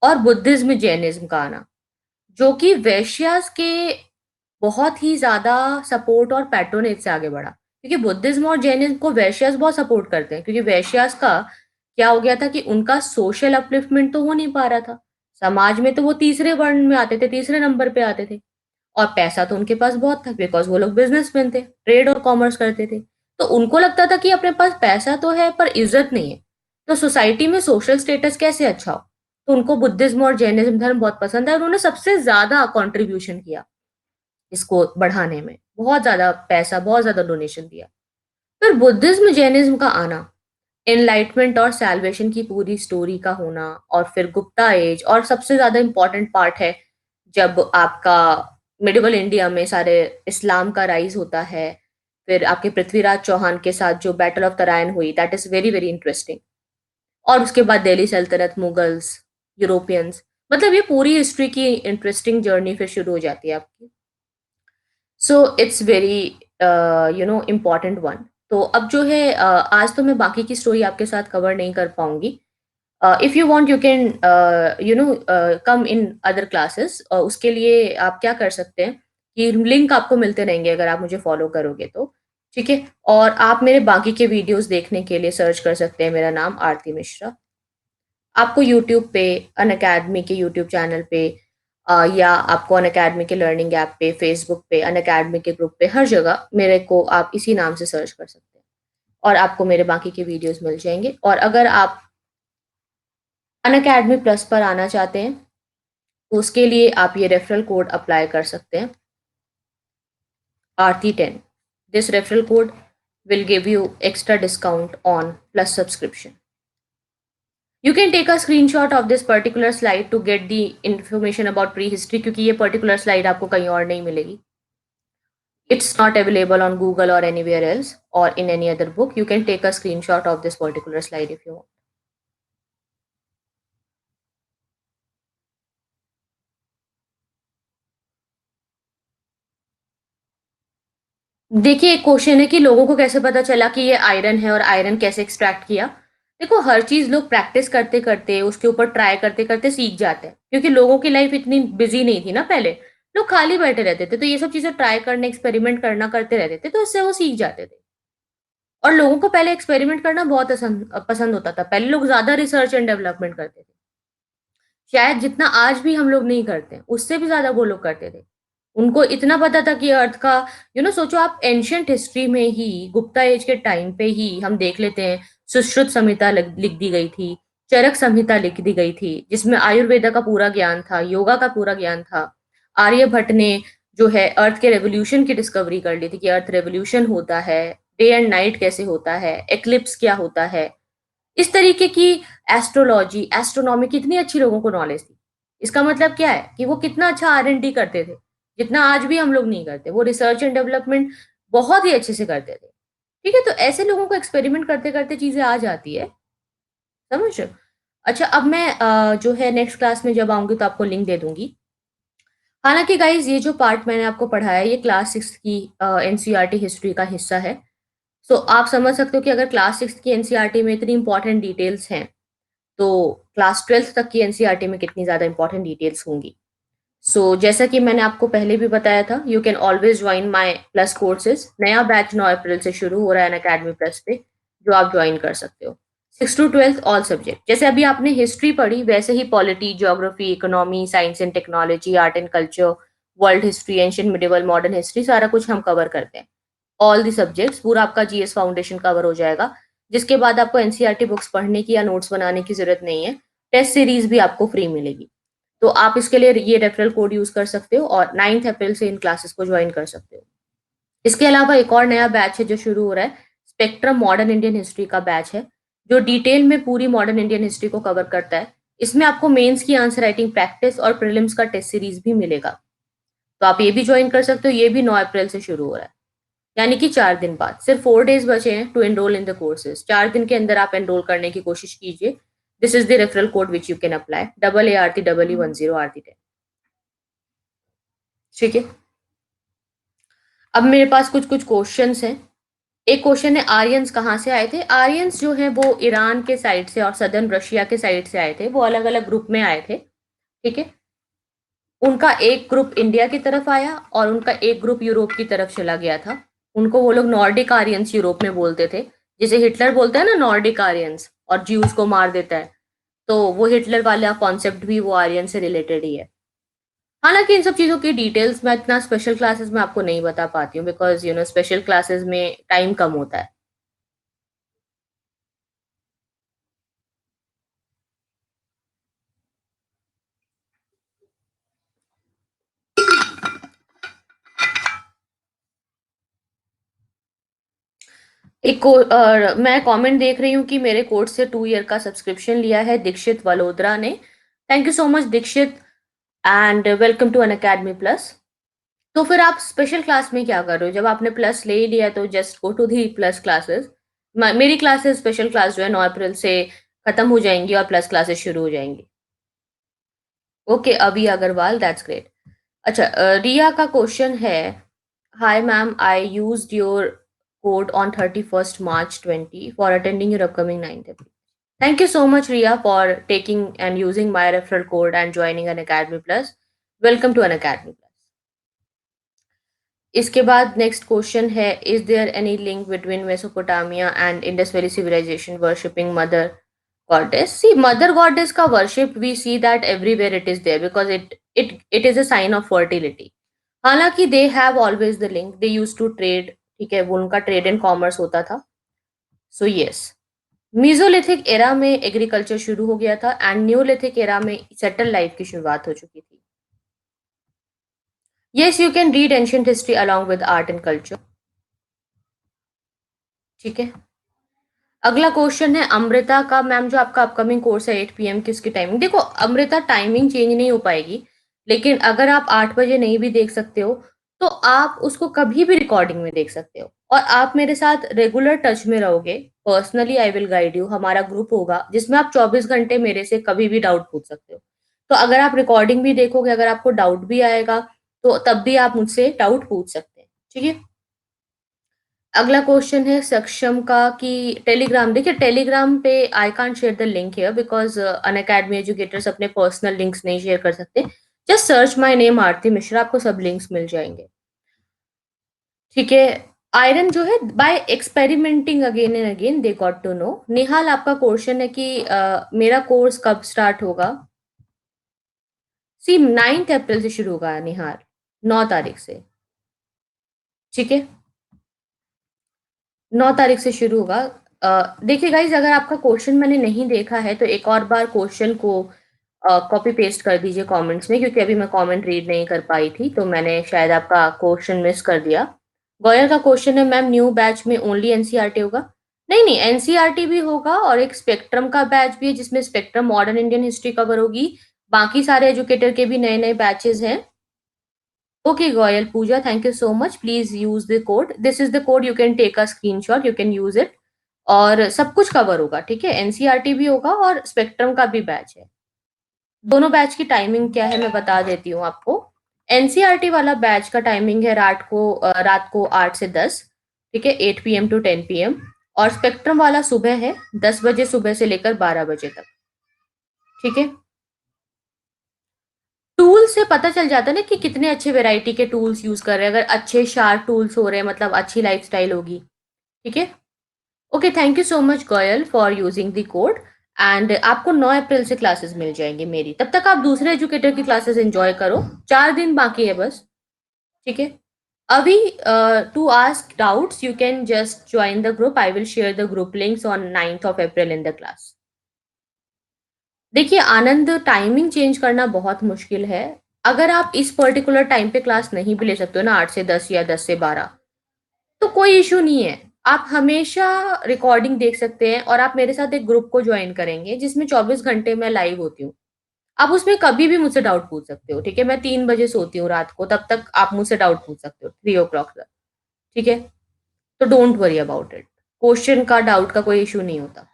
और बुद्धिज़्म, जैनिज़्म का आना, जो कि वेश्यास के बहुत ही ज़्यादा सपोर्ट और पैट्रोनेज से आगे बढ़ा। क्योंकि बुद्धिज़्म और जैनिज़्म को वैश्यास बहुत सपोर्ट करते हैं क्योंकि वैश्यास का क्या हो गया था कि उनका सोशल अपलिफ्टमेंट तो हो नहीं पा रहा था। समाज में तो वो तीसरे वर्ण में आते थे, तीसरे नंबर पे आते थे और पैसा तो उनके पास बहुत था बिकॉज़ वो लोग बिज़नेसमैन थे, ट्रेड और कॉमर्स करते थे। तो उनको लगता था कि अपने पास पैसा तो है पर इज़्ज़त नहीं है। तो सोसाइटी में सोशल स्टेटस कैसे अच्छा हो? तो उनको बुद्धिज़्म और जैनिज़्म धर्म बहुत पसंद है और उन्होंने सबसे ज़्यादा कंट्रीब्यूशन किया। इसको बढ़ाने में। बहुत ज़्यादा पैसा, बहुत ज़्यादा डोनेशन दिया। फिर बुद्धिज़्म, जैनिज़्म का आना, एनलाइटमेंट और सैल्वेशन की पूरी स्टोरी का होना और फिर गुप्ता एज और सबसे ज़्यादा इम्पोर्टेंट पार्ट है जब आपका मिडिवल इंडिया में सारे इस्लाम का राइज़ होता है। फिर आपके पृथ्वीराज चौहान के साथ जो बैटल ऑफ तराइन हुई, that is very, very interesting. और उसके बाद दिल्ली सल्तनत, मुगल्स, यूरोपियंस मतलब ये पूरी हिस्ट्री की इंटरेस्टिंग जर्नी फिर शुरू हो जाती है आपकी। So it's very important one. तो अब जो है आज तो मैं बाकी की स्टोरी आपके साथ कवर नहीं कर पाऊँगी। If you want you can come in other classes उसके लिए आप क्या कर सकते हैं कि लिंक आपको मिलते रहेंगे अगर आप मुझे फॉलो करोगे तो, ठीक है? और आप मेरे बाकी के वीडियोज़ देखने के लिए सर्च कर सकते हैं मेरा नाम आरती मिश्रा। आपको यूट्यूब पे, अनअकैडमी के यूट्यूब चैनल पे या आपको अनअकैडमी के लर्निंग ऐप पे, फ़ेसबुक पे, अनअकैडमी के ग्रुप पे, हर जगह मेरे को आप इसी नाम से सर्च कर सकते हैं और आपको मेरे बाकी के वीडियोज़ मिल जाएँगे और अगर आप अनअकैडमी प्लस पर आना चाहते हैं, तो उसके लिए आप ये रेफरल कोड अप्लाई कर सकते हैं, आरती10। This referral code will give you extra discount on plus subscription. You can take a screenshot of this particular slide to get the information about prehistory क्योंकि ये particular slide आपको कहीं और नहीं मिलेगी. It's not available on Google or anywhere else or in any other book. You can take a screenshot of this particular slide if you want. देखिए एक question है कि लोगों को कैसे पता चला कि ये आयरन है और आयरन कैसे एक्सट्रैक्ट किया? देखो हर चीज़ लोग प्रैक्टिस करते-करते, उसके ऊपर ट्राई करते-करते सीख जाते हैं। क्योंकि लोगों की लाइफ इतनी बिज़ी नहीं थी ना पहले। लोग खाली बैठे रहते थे, तो ये सब चीज़ें ट्राई करने, एक्सपेरिमेंट करना करते रहते थे, तो उससे वो सीख जाते थे। और लोगों को पहले एक्सपेरिमेंट करना बहुत पसंद होता था। पहले लोग ज़्यादा रिसर्च एंड डेवलपमेंट करते थे। शायद जितना आज भी हम लोग नहीं करते हैं, उससे भी ज़्यादा वो लोग करते थे। उनको इतना पता था कि अर्थ का सोचो आप एंशिएंट हिस्ट्री में ही गुप्ता एज के टाइम पे ही हम देख लेते हैं सुश्रुत संहिता लिख दी गई थी, चरक संहिता लिख दी गई थी, जिसमें आयुर्वेदा का पूरा ज्ञान था, योगा का पूरा ज्ञान था। आर्यभट्ट ने जो है अर्थ के रेवोल्यूशन की डिस्कवरी कर ली थी कि अर्थ रेवोल्यूशन होता है, डे एंड नाइट कैसे होता है, एक्लिप्स क्या होता है। इस तरीके की एस्ट्रोलॉजी, एस्ट्रोनॉमी कितनी अच्छी लोगों को नॉलेज थी। इसका मतलब क्या है कि वो कितना अच्छा आर-एन-डी करते थे, जितना आज भी हम लोग नहीं करते। वो रिसर्च एंड डेवलपमेंट बहुत ही अच्छे से करते थे। ठीक है? तो ऐसे लोगों को एक्सपेरिमेंट करते-करते चीज़ें आ जाती है, समझ रहे हो? अच्छा, अब मैं जो है नेक्स्ट क्लास में जब आऊँगी तो आपको लिंक दे दूँगी। हालाँकि गाइज़ ये जो पार्ट मैंने आपको पढ़ाया है ये क्लास 6 की एनसीईआरटी हिस्ट्री का हिस्सा है। सो आप समझ सकते हो कि अगर क्लास 6 की एनसीईआरटी में इतनी इम्पोर्टेंट डिटेल्स हैं, तो क्लास 12th तक की एनसीईआरटी में कितनी ज़्यादा इम्पोर्टेंट डिटेल्स होंगी। सो जैसा कि मैंने आपको पहले भी बताया था, you can always join my plus courses. नया बैच 9 अप्रैल से शुरू हो रहा है अनअकैडमी प्लस पे, जो आप जॉइन कर सकते हो। 6 टू 12th ऑल सब्जेक्ट। जैसे अभी आपने हिस्ट्री पढ़ी, वैसे ही polity, geography, economy, science and technology, art and culture, world history, ancient medieval, modern history सारा कुछ हम कवर करते हैं। ऑल द सब्जेक्ट्स पूरा आपका जीएस फाउंडेशन कवर हो जाएगा, जिसके बाद आपको एनसीईआरटी बुक्स पढ़ने की या नोट्स बनाने की ज़रूरत नहीं है। टेस्ट सीरीज़ भी आपको फ्री मिलेगी। तो आप इसके लिए ये रेफरल कोड यूज़ कर सकते हो और 9th अप्रैल से इन क्लासेस को जॉइन कर सकते हो। इसके अलावा एक और नया बैच है जो शुरू हो रहा है, स्पेक्ट्रम मॉडर्न इंडियन हिस्ट्री का बैच है, जो डिटेल में पूरी मॉडर्न इंडियन हिस्ट्री को कवर करता है। इसमें आपको मेंस की आंसर राइटिंग प्रैक्टिस और प्रीलिम्स का टेस्ट सीरीज़ भी मिलेगा। तो आप ये भी जॉइन कर सकते हो, ये भी 9 अप्रैल से शुरू हो रहा है। यानी कि 4 दिन बाद, सिर्फ 4 डेज़ बचे हैं to enrol in the courses. 4 दिन के अंदर आप एनरोल करने की कोशिश कीजिए। This is the referral code which you can apply, AART10 ठीक है? अब मेरे पास कुछ-कुछ क्वेश्चन्स हैं। एक क्वेश्चन है आर्यन्स कहाँ से आए थे? आर्यन्स जो हैं वो ईरान के साइड से और सदर्न रशिया के साइड से आए थे। वो अलग-अलग ग्रुप में आए थे, ठीक है? उनका एक ग्रुप इंडिया की तरफ आया और उनका एक ग्रुप यूरोप की तरफ चला गया था। उनको वो लोग नॉर्डिक आर्यन्स यूरोप में बोलते थे। जिसे हिटलर बोलता है ना नॉर्डिक आर्यन्स और ज्यूज़ को मार देता है। तो वो हिटलर वाला कॉन्सेप्ट भी वो आर्यन से रिलेटेड ही है। हालाँकि इन सब चीज़ों की डिटेल्स मैं इतना स्पेशल क्लासेस में आपको नहीं बता पाती हूँ बिकॉज़ स्पेशल क्लासेस में टाइम कम होता है। मैं कमेंट देख रही हूँ कि मेरे कोर्स से 2 ईयर का सब्सक्रिप्शन लिया है दीक्षित वलोद्रा ने। Thank you so much Dixit and welcome to Unacademy Plus. तो फिर आप स्पेशल क्लास में क्या कर रहे हो? जब आपने प्लस ले ही लिया है तो just go to the plus classes. म मेरी क्लासेस स्पेशल क्लास जो है 9 अप्रैल से खत्म हो जाएँगी और प्लस क्लासेस शुरू हो जाएँगी। ओके, अभी अग्रवाल दैट्स ग्रेट। अच्छा, रिया का क्वेश्चन है, hi ma'am, I used your code on 31st March 20 for attending your upcoming 9th April. Thank you so much, Ria, for taking and using my referral code and joining an Academy Plus. Welcome to an Academy Plus. इसके बाद next question है, is there any link between Mesopotamia and Indus valley civilisation worshipping mother goddess? See, mother goddess का worship we see that everywhere it is there because it is a sign of fertility. हालांकि they have always the link, they used to trade, ठीक है, वो उनका trade and commerce होता था। So yes, mesolithic era में agriculture शुरू हो गया था एंड न्यूलिथिक एरा में सेटल लाइफ की शुरुआत हो चुकी थी। Yes, you can read ancient history along with art and culture, ठीक है। अगला क्वेश्चन है अमृता का, मैम जो आपका अपकमिंग कोर्स है 8 पीएम की उसकी टाइमिंग देखो। अमृता, टाइमिंग चेंज नहीं हो पाएगी, लेकिन अगर आप 8 बजे नहीं भी देख सकते हो तो आप उसको कभी भी रिकॉर्डिंग में देख सकते हो और आप मेरे साथ रेगुलर टच में रहोगे। Personally I will guide you, हमारा ग्रुप होगा जिसमें आप 24 घंटे मेरे से कभी भी डाउट पूछ सकते हो। तो अगर आप रिकॉर्डिंग भी देखोगे, अगर आपको डाउट भी आएगा तो तब भी आप मुझसे डाउट पूछ सकते हैं, ठीक है। अगला क्वेश्चन है सक्षम का कि टेलीग्राम, देखिए टेलीग्राम पे I can't share the link here because Unacademy educators अपने पर्सनल लिंक्स नहीं शेयर कर सकते। जस्ट सर्च माय नेम आरती मिश्रा, आपको सब लिंक्स मिल जाएँगे। ठीक है। आयरन जो है by experimenting again and again they got to know. Nihal, आपका क्वेश्चन है कि मेरा कोर्स कब स्टार्ट होगा? सी 9th अप्रैल से शुरू होगा निहाल, 9 तारीख से, ठीक है। 9 तारीख से शुरू होगा। देखिए गाइज़, अगर आपका क्वेश्चन मैंने नहीं देखा है तो एक और बार क्वेश्चन को कॉपी पेस्ट कर दीजिए कमेंट्स में, क्योंकि अभी मैं कमेंट रीड नहीं कर पाई थी, तो मैंने शायद आपका क्वेश्चन मिस कर दिया। गोयल का क्वेश्चन है, मैम न्यू बैच में ओनली एनसीईआरटी होगा? नहीं नहीं, एनसीईआरटी भी होगा और एक स्पेक्ट्रम का बैच भी है जिसमें spectrum modern Indian history cover होगी। बाकी सारे एजुकेटर के भी नए नए बैचेस हैं। Okay Goyal, Puja, thank you so much. Please use the code, this is the code, you can take a screenshot, you can use it. और सब कुछ कवर होगा, ठीक है, एनसीईआरटी भी होगा और स्पेक्ट्रम का भी बैच है। दोनों बैच की टाइमिंग क्या है मैं बता देती हूँ आपको। एनसीईआरटी वाला बैच का टाइमिंग है रात को 8 से 10, ठीक है, 8 PM to 10 PM। और स्पेक्ट्रम वाला सुबह है, 10 बजे सुबह से लेकर 12 बजे तक, ठीक है। टूल से पता चल जाता है ना कि कितने अच्छे वेराइटी के टूल्स यूज कर रहे हैं। अगर अच्छे शार्प टूल्स हो रहे हैं मतलब अच्छी लाइफस्टाइल होगी, ठीक है। Okay, thank you so much Goyal for using the code. And आपको 9 अप्रैल से क्लासेस मिल जाएंगी मेरी, तब तक आप दूसरे एजुकेटर की क्लासेस एंजॉय करो। 4 दिन बाकी है बस, ठीक है। अभी to ask doubts you can just join the group, I will share the group links on 9th of April in the class. देखिए आनंद, टाइमिंग चेंज करना बहुत मुश्किल है। अगर आप इस पर्टिकुलर टाइम पे क्लास नहीं भी ले सकते हो ना, 8 से 10 या 10 से 12, तो कोई इशू नहीं है। आप हमेशा रिकॉर्डिंग देख सकते हैं और आप मेरे साथ एक ग्रुप को ज्वाइन करेंगे जिसमें 24 घंटे मैं लाइव होती हूँ। आप उसमें कभी भी मुझसे डाउट पूछ सकते हो, ठीक है। मैं 3 बजे सोती हूँ रात को, तब तक आप मुझसे डाउट पूछ सकते हो, 3 o'clock तक, ठीक है। तो don't worry about it, question का डाउट का कोई इशू नहीं होता।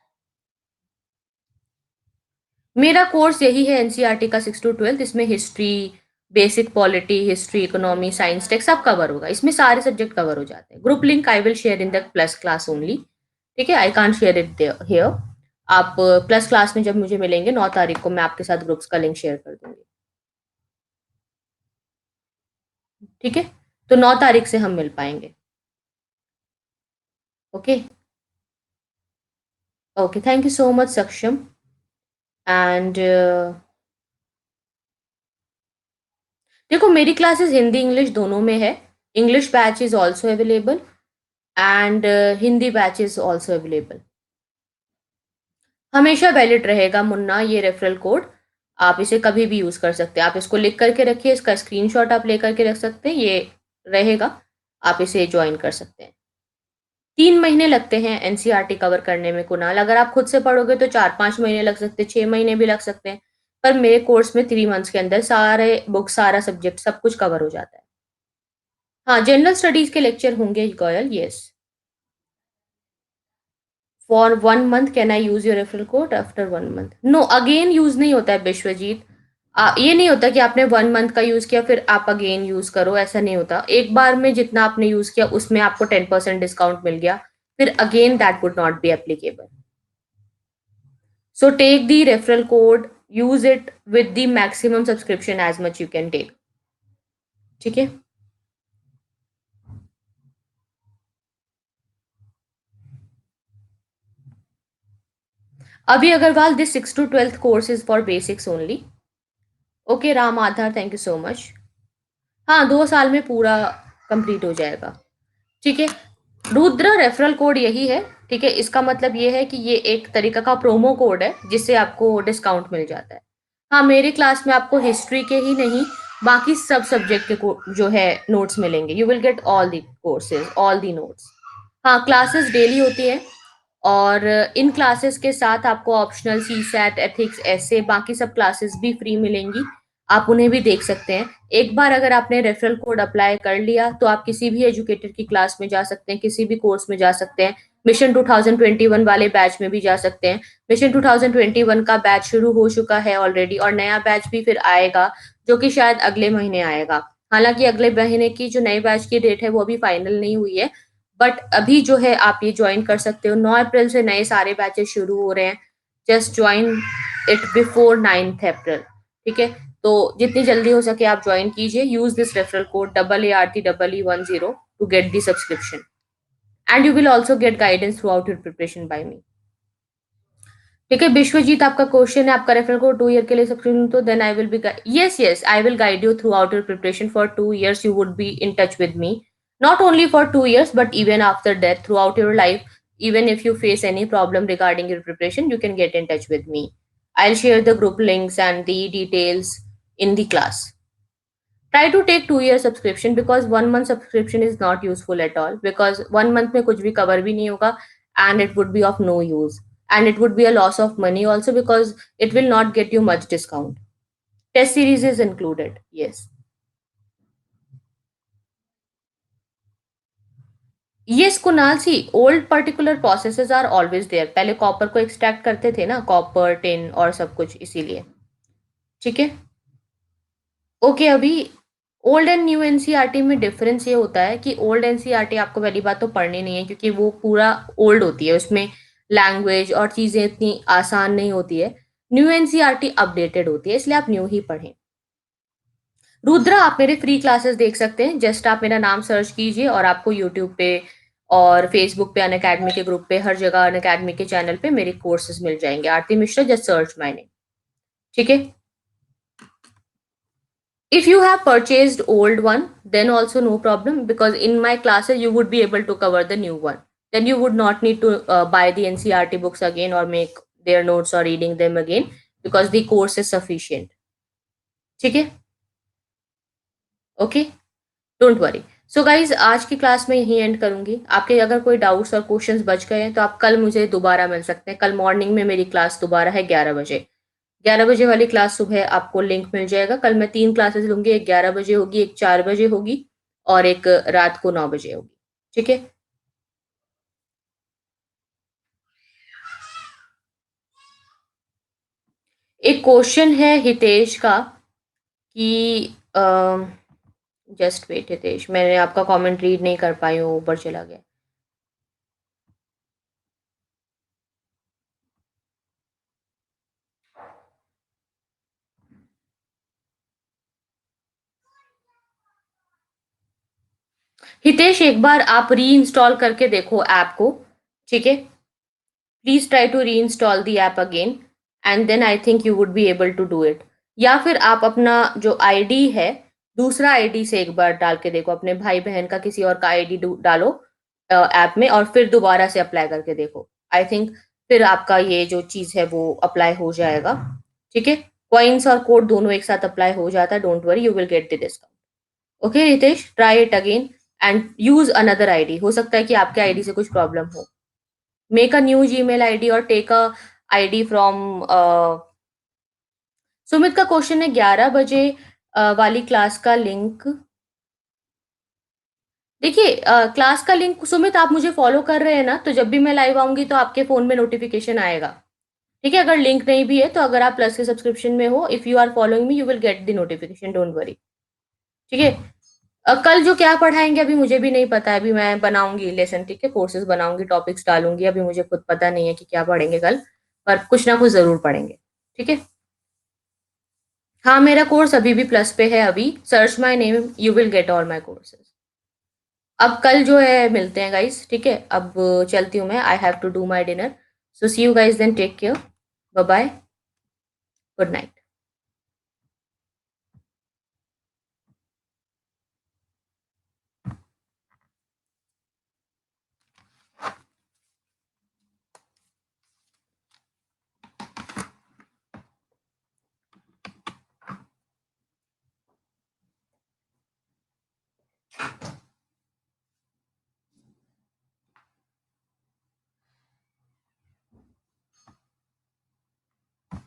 मेरा कोर्स यही है एनसीईआरटी का 6 to 12, इसमें history, basic polity, history, economy, science tech सब कवर होगा, इसमें सारे सब्जेक्ट कवर हो जाते हैं। Group link I will share in the plus class only, ठीक है, I can't share it here. आप प्लस क्लास में जब मुझे मिलेंगे 9 तारीख को, मैं आपके साथ ग्रुप्स का लिंक शेयर कर दूंगी, ठीक है। तो 9 तारीख से हम मिल पाएंगे। Okay, okay, thank you so much सक्षम। एंड देखो मेरी क्लासेस हिंदी इंग्लिश दोनों में है। English batch is also available and Hindi batch is also available. हमेशा वैलिड रहेगा मुन्ना ये रेफरल कोड, आप इसे कभी भी यूज कर सकते हैं। आप इसको लिख करके रखिए, इसका स्क्रीनशॉट आप लेकर के रख सकते हैं, ये रहेगा, आप इसे ज्वाइन कर सकते हैं। 3 महीने लगते हैं एनसीईआरटी कवर करने में कुणाल, अगर आप खुद से पढ़ोगे तो 4-5 महीने लग सकते हैं, 6 महीने भी लग सकते हैं। पर मेरे कोर्स में 3 मंथ्स के अंदर सारे बुक, सारा सब्जेक्ट, सब कुछ कवर हो जाता है। हाँ, जनरल स्टडीज के लेक्चर होंगे Goyal, yes. For 1 month can I use your referral code after 1 month? No, again use नहीं होता है विश्वजीत। ये नहीं होता कि आपने 1 मंथ का यूज किया फिर आप अगेन यूज करो, ऐसा नहीं होता। एक बार में जितना आपने यूज किया उसमें आपको 10% डिस्काउंट मिल गया, फिर again that would not be applicable. So take the referral code, use it with the maximum subscription as much you can take, ठीक है। अभी Agarwal, this 6 to 12 course is for basics only. Okay Ram Adhar, thank you so much. हाँ, 2 साल में पूरा complete हो जाएगा, ठीक है। रुद्र, रेफरल कोड यही है, ठीक है। इसका मतलब ये है कि ये एक तरीका का प्रोमो कोड है जिससे आपको डिस्काउंट मिल जाता है। हाँ, मेरी क्लास में आपको हिस्ट्री के ही नहीं, बाकी सब सब्जेक्ट के जो है नोट्स मिलेंगे। You will get all the courses, all the notes. हाँ, क्लासेस डेली होती है और इन क्लासेस के साथ आपको ऑप्शनल सी सैट, एथिक्स, ऐसे बाकी सब क्लासेस भी फ्री मिलेंगी, आप उन्हें भी देख सकते हैं। एक बार अगर आपने रेफरल कोड अप्लाई कर लिया तो आप किसी भी एजुकेटर की क्लास में जा सकते हैं, किसी भी कोर्स में जा सकते हैं। मिशन 2021 वाले बैच में भी जा सकते हैं। मिशन 2021 का बैच शुरू हो चुका है ऑलरेडी और नया बैच भी फिर आएगा, जो कि शायद अगले महीने आएगा। हालांकि अगले महीने की जो नए बैच की डेट है वो अभी फाइनल नहीं हुई है, बट अभी जो है आप ये ज्वाइन कर सकते हो। 9 अप्रैल से नए सारे बैचेस शुरू हो रहे हैं, just join it before 9th अप्रैल, ठीक है। तो जितनी जल्दी हो सके आप ज्वाइन कीजिए, use this referral code AART10 to get the subscription and you will also get guidance throughout your preparation by me, ठीक है। विश्वजीत, आपका क्वेश्चन है, आपका रेफरल कोड 2 ईयर के लिए सब्सक्रिप्शन, तो then I will be, yes yes, I will guide you throughout your preparation for 2 years, you would be in touch with me, not only for 2 years but even after that, throughout your life, even if you face any problem regarding your preparation, you can get in touch with me. I'll share the group links and the details in the class. Try to take 2 year subscription because 1 month subscription is not useful at all because 1 month में कुछ भी cover भी नहीं होगा and it would be of no use and it would be a loss of money also because it will not get you much discount. Test series is included. Yes. Yes, Kunal, see, old particular processes are always there. पहले copper को extract करते थे ना, copper tin और सब कुछ, इसीलिए. ठीक है. ओके, अभी ओल्ड एंड न्यू एनसीईआरटी में डिफरेंस ये होता है कि ओल्ड एनसीईआरटी आपको पहली बात तो पढ़नी नहीं है क्योंकि वो पूरा ओल्ड होती है, उसमें लैंग्वेज और चीजें इतनी आसान नहीं होती है. न्यू एनसीईआरटी अपडेटेड होती है, इसलिए आप न्यू ही पढ़ें. रुद्रा, आप मेरे फ्री क्लासेस देख सकते हैं. जस्ट आप मेरा नाम सर्च कीजिए और आपको यूट्यूब पे और फेसबुक पे अनअकैडमी के ग्रुप पे हर जगह अनअकैडमी के चैनल पे मेरे कोर्सेज मिल जाएंगे. Aarti Mishra, just search my name. ठीक है. If you have purchased old one, then also no problem because in my classes you would be able to cover the new one. Then you would not need to buy the NCRT books again or make their notes or reading them again because the course is sufficient. ठीक है. Okay, don't worry. So guys, आज की class में यही and करूंगी. आपके अगर कोई डाउट्स और क्वेश्चंस बच गए हैं तो आप कल मुझे दोबारा मिल सकते हैं. कल मॉर्निंग में मेरी क्लास दोबारा है 11 बजे. 11 बजे वाली क्लास सुबह आपको लिंक मिल जाएगा. कल मैं 3 क्लासेस लूंगी. एक 11 बजे होगी, एक 4 बजे होगी और एक रात को 9 बजे होगी. ठीक है. एक क्वेश्चन है हितेश का कि जस्ट वेट हितेश, मैंने आपका कमेंट रीड नहीं कर पाई हूँ, ऊपर चला गया. हितेश, एक बार आप री इंस्टॉल करके देखो ऐप को. ठीक है. Please try to reinstall the app again and then I think you would be able to do it. या फिर आप अपना जो आईडी है दूसरा आईडी से एक बार डाल के देखो, अपने भाई बहन का किसी और का आईडी डालो ऐप में और फिर दोबारा से अप्लाई करके देखो. आई थिंक फिर आपका ये जो चीज है वो अप्लाई हो जाएगा. ठीक है. कॉइन्स और कोड दोनों एक साथ अप्लाई हो जाता है. Don't worry, you will get the discount. Okay Ritesh, try it again and use another ID. हो सकता है कि आपके आईडी से कुछ प्रॉब्लम हो. Make a new Gmail ID और take a ID from. Sumit का क्वेश्चन है 11 बजे वाली क्लास का लिंक. देखिए, क्लास का लिंक सुमित आप मुझे फॉलो कर रहे हैं ना, तो जब भी मैं लाइव आऊंगी तो आपके फोन में नोटिफिकेशन आएगा. ठीक है. अगर लिंक नहीं भी है तो अगर आप प्लस के सब्सक्रिप्शन में हो, if you are following me, you will get the notification. Don't worry. ठीक है. कल जो क्या पढ़ाएंगे अभी मुझे भी नहीं पता है. अभी मैं बनाऊंगी लेसन. ठीक है. कोर्सेज बनाऊंगी, टॉपिक्स डालूंगी. अभी मुझे खुद पता नहीं है कि क्या पढ़ेंगे कल, पर कुछ ना कुछ जरूर पढ़ेंगे. ठीक है. हाँ, मेरा कोर्स अभी भी प्लस पे है. अभी search my name, you will get all my courses. अब कल जो है मिलते हैं गाइस. ठीक है. अब चलती हूँ मैं. I have to do my dinner. So see you guys then. Take care. Bye bye. Good night.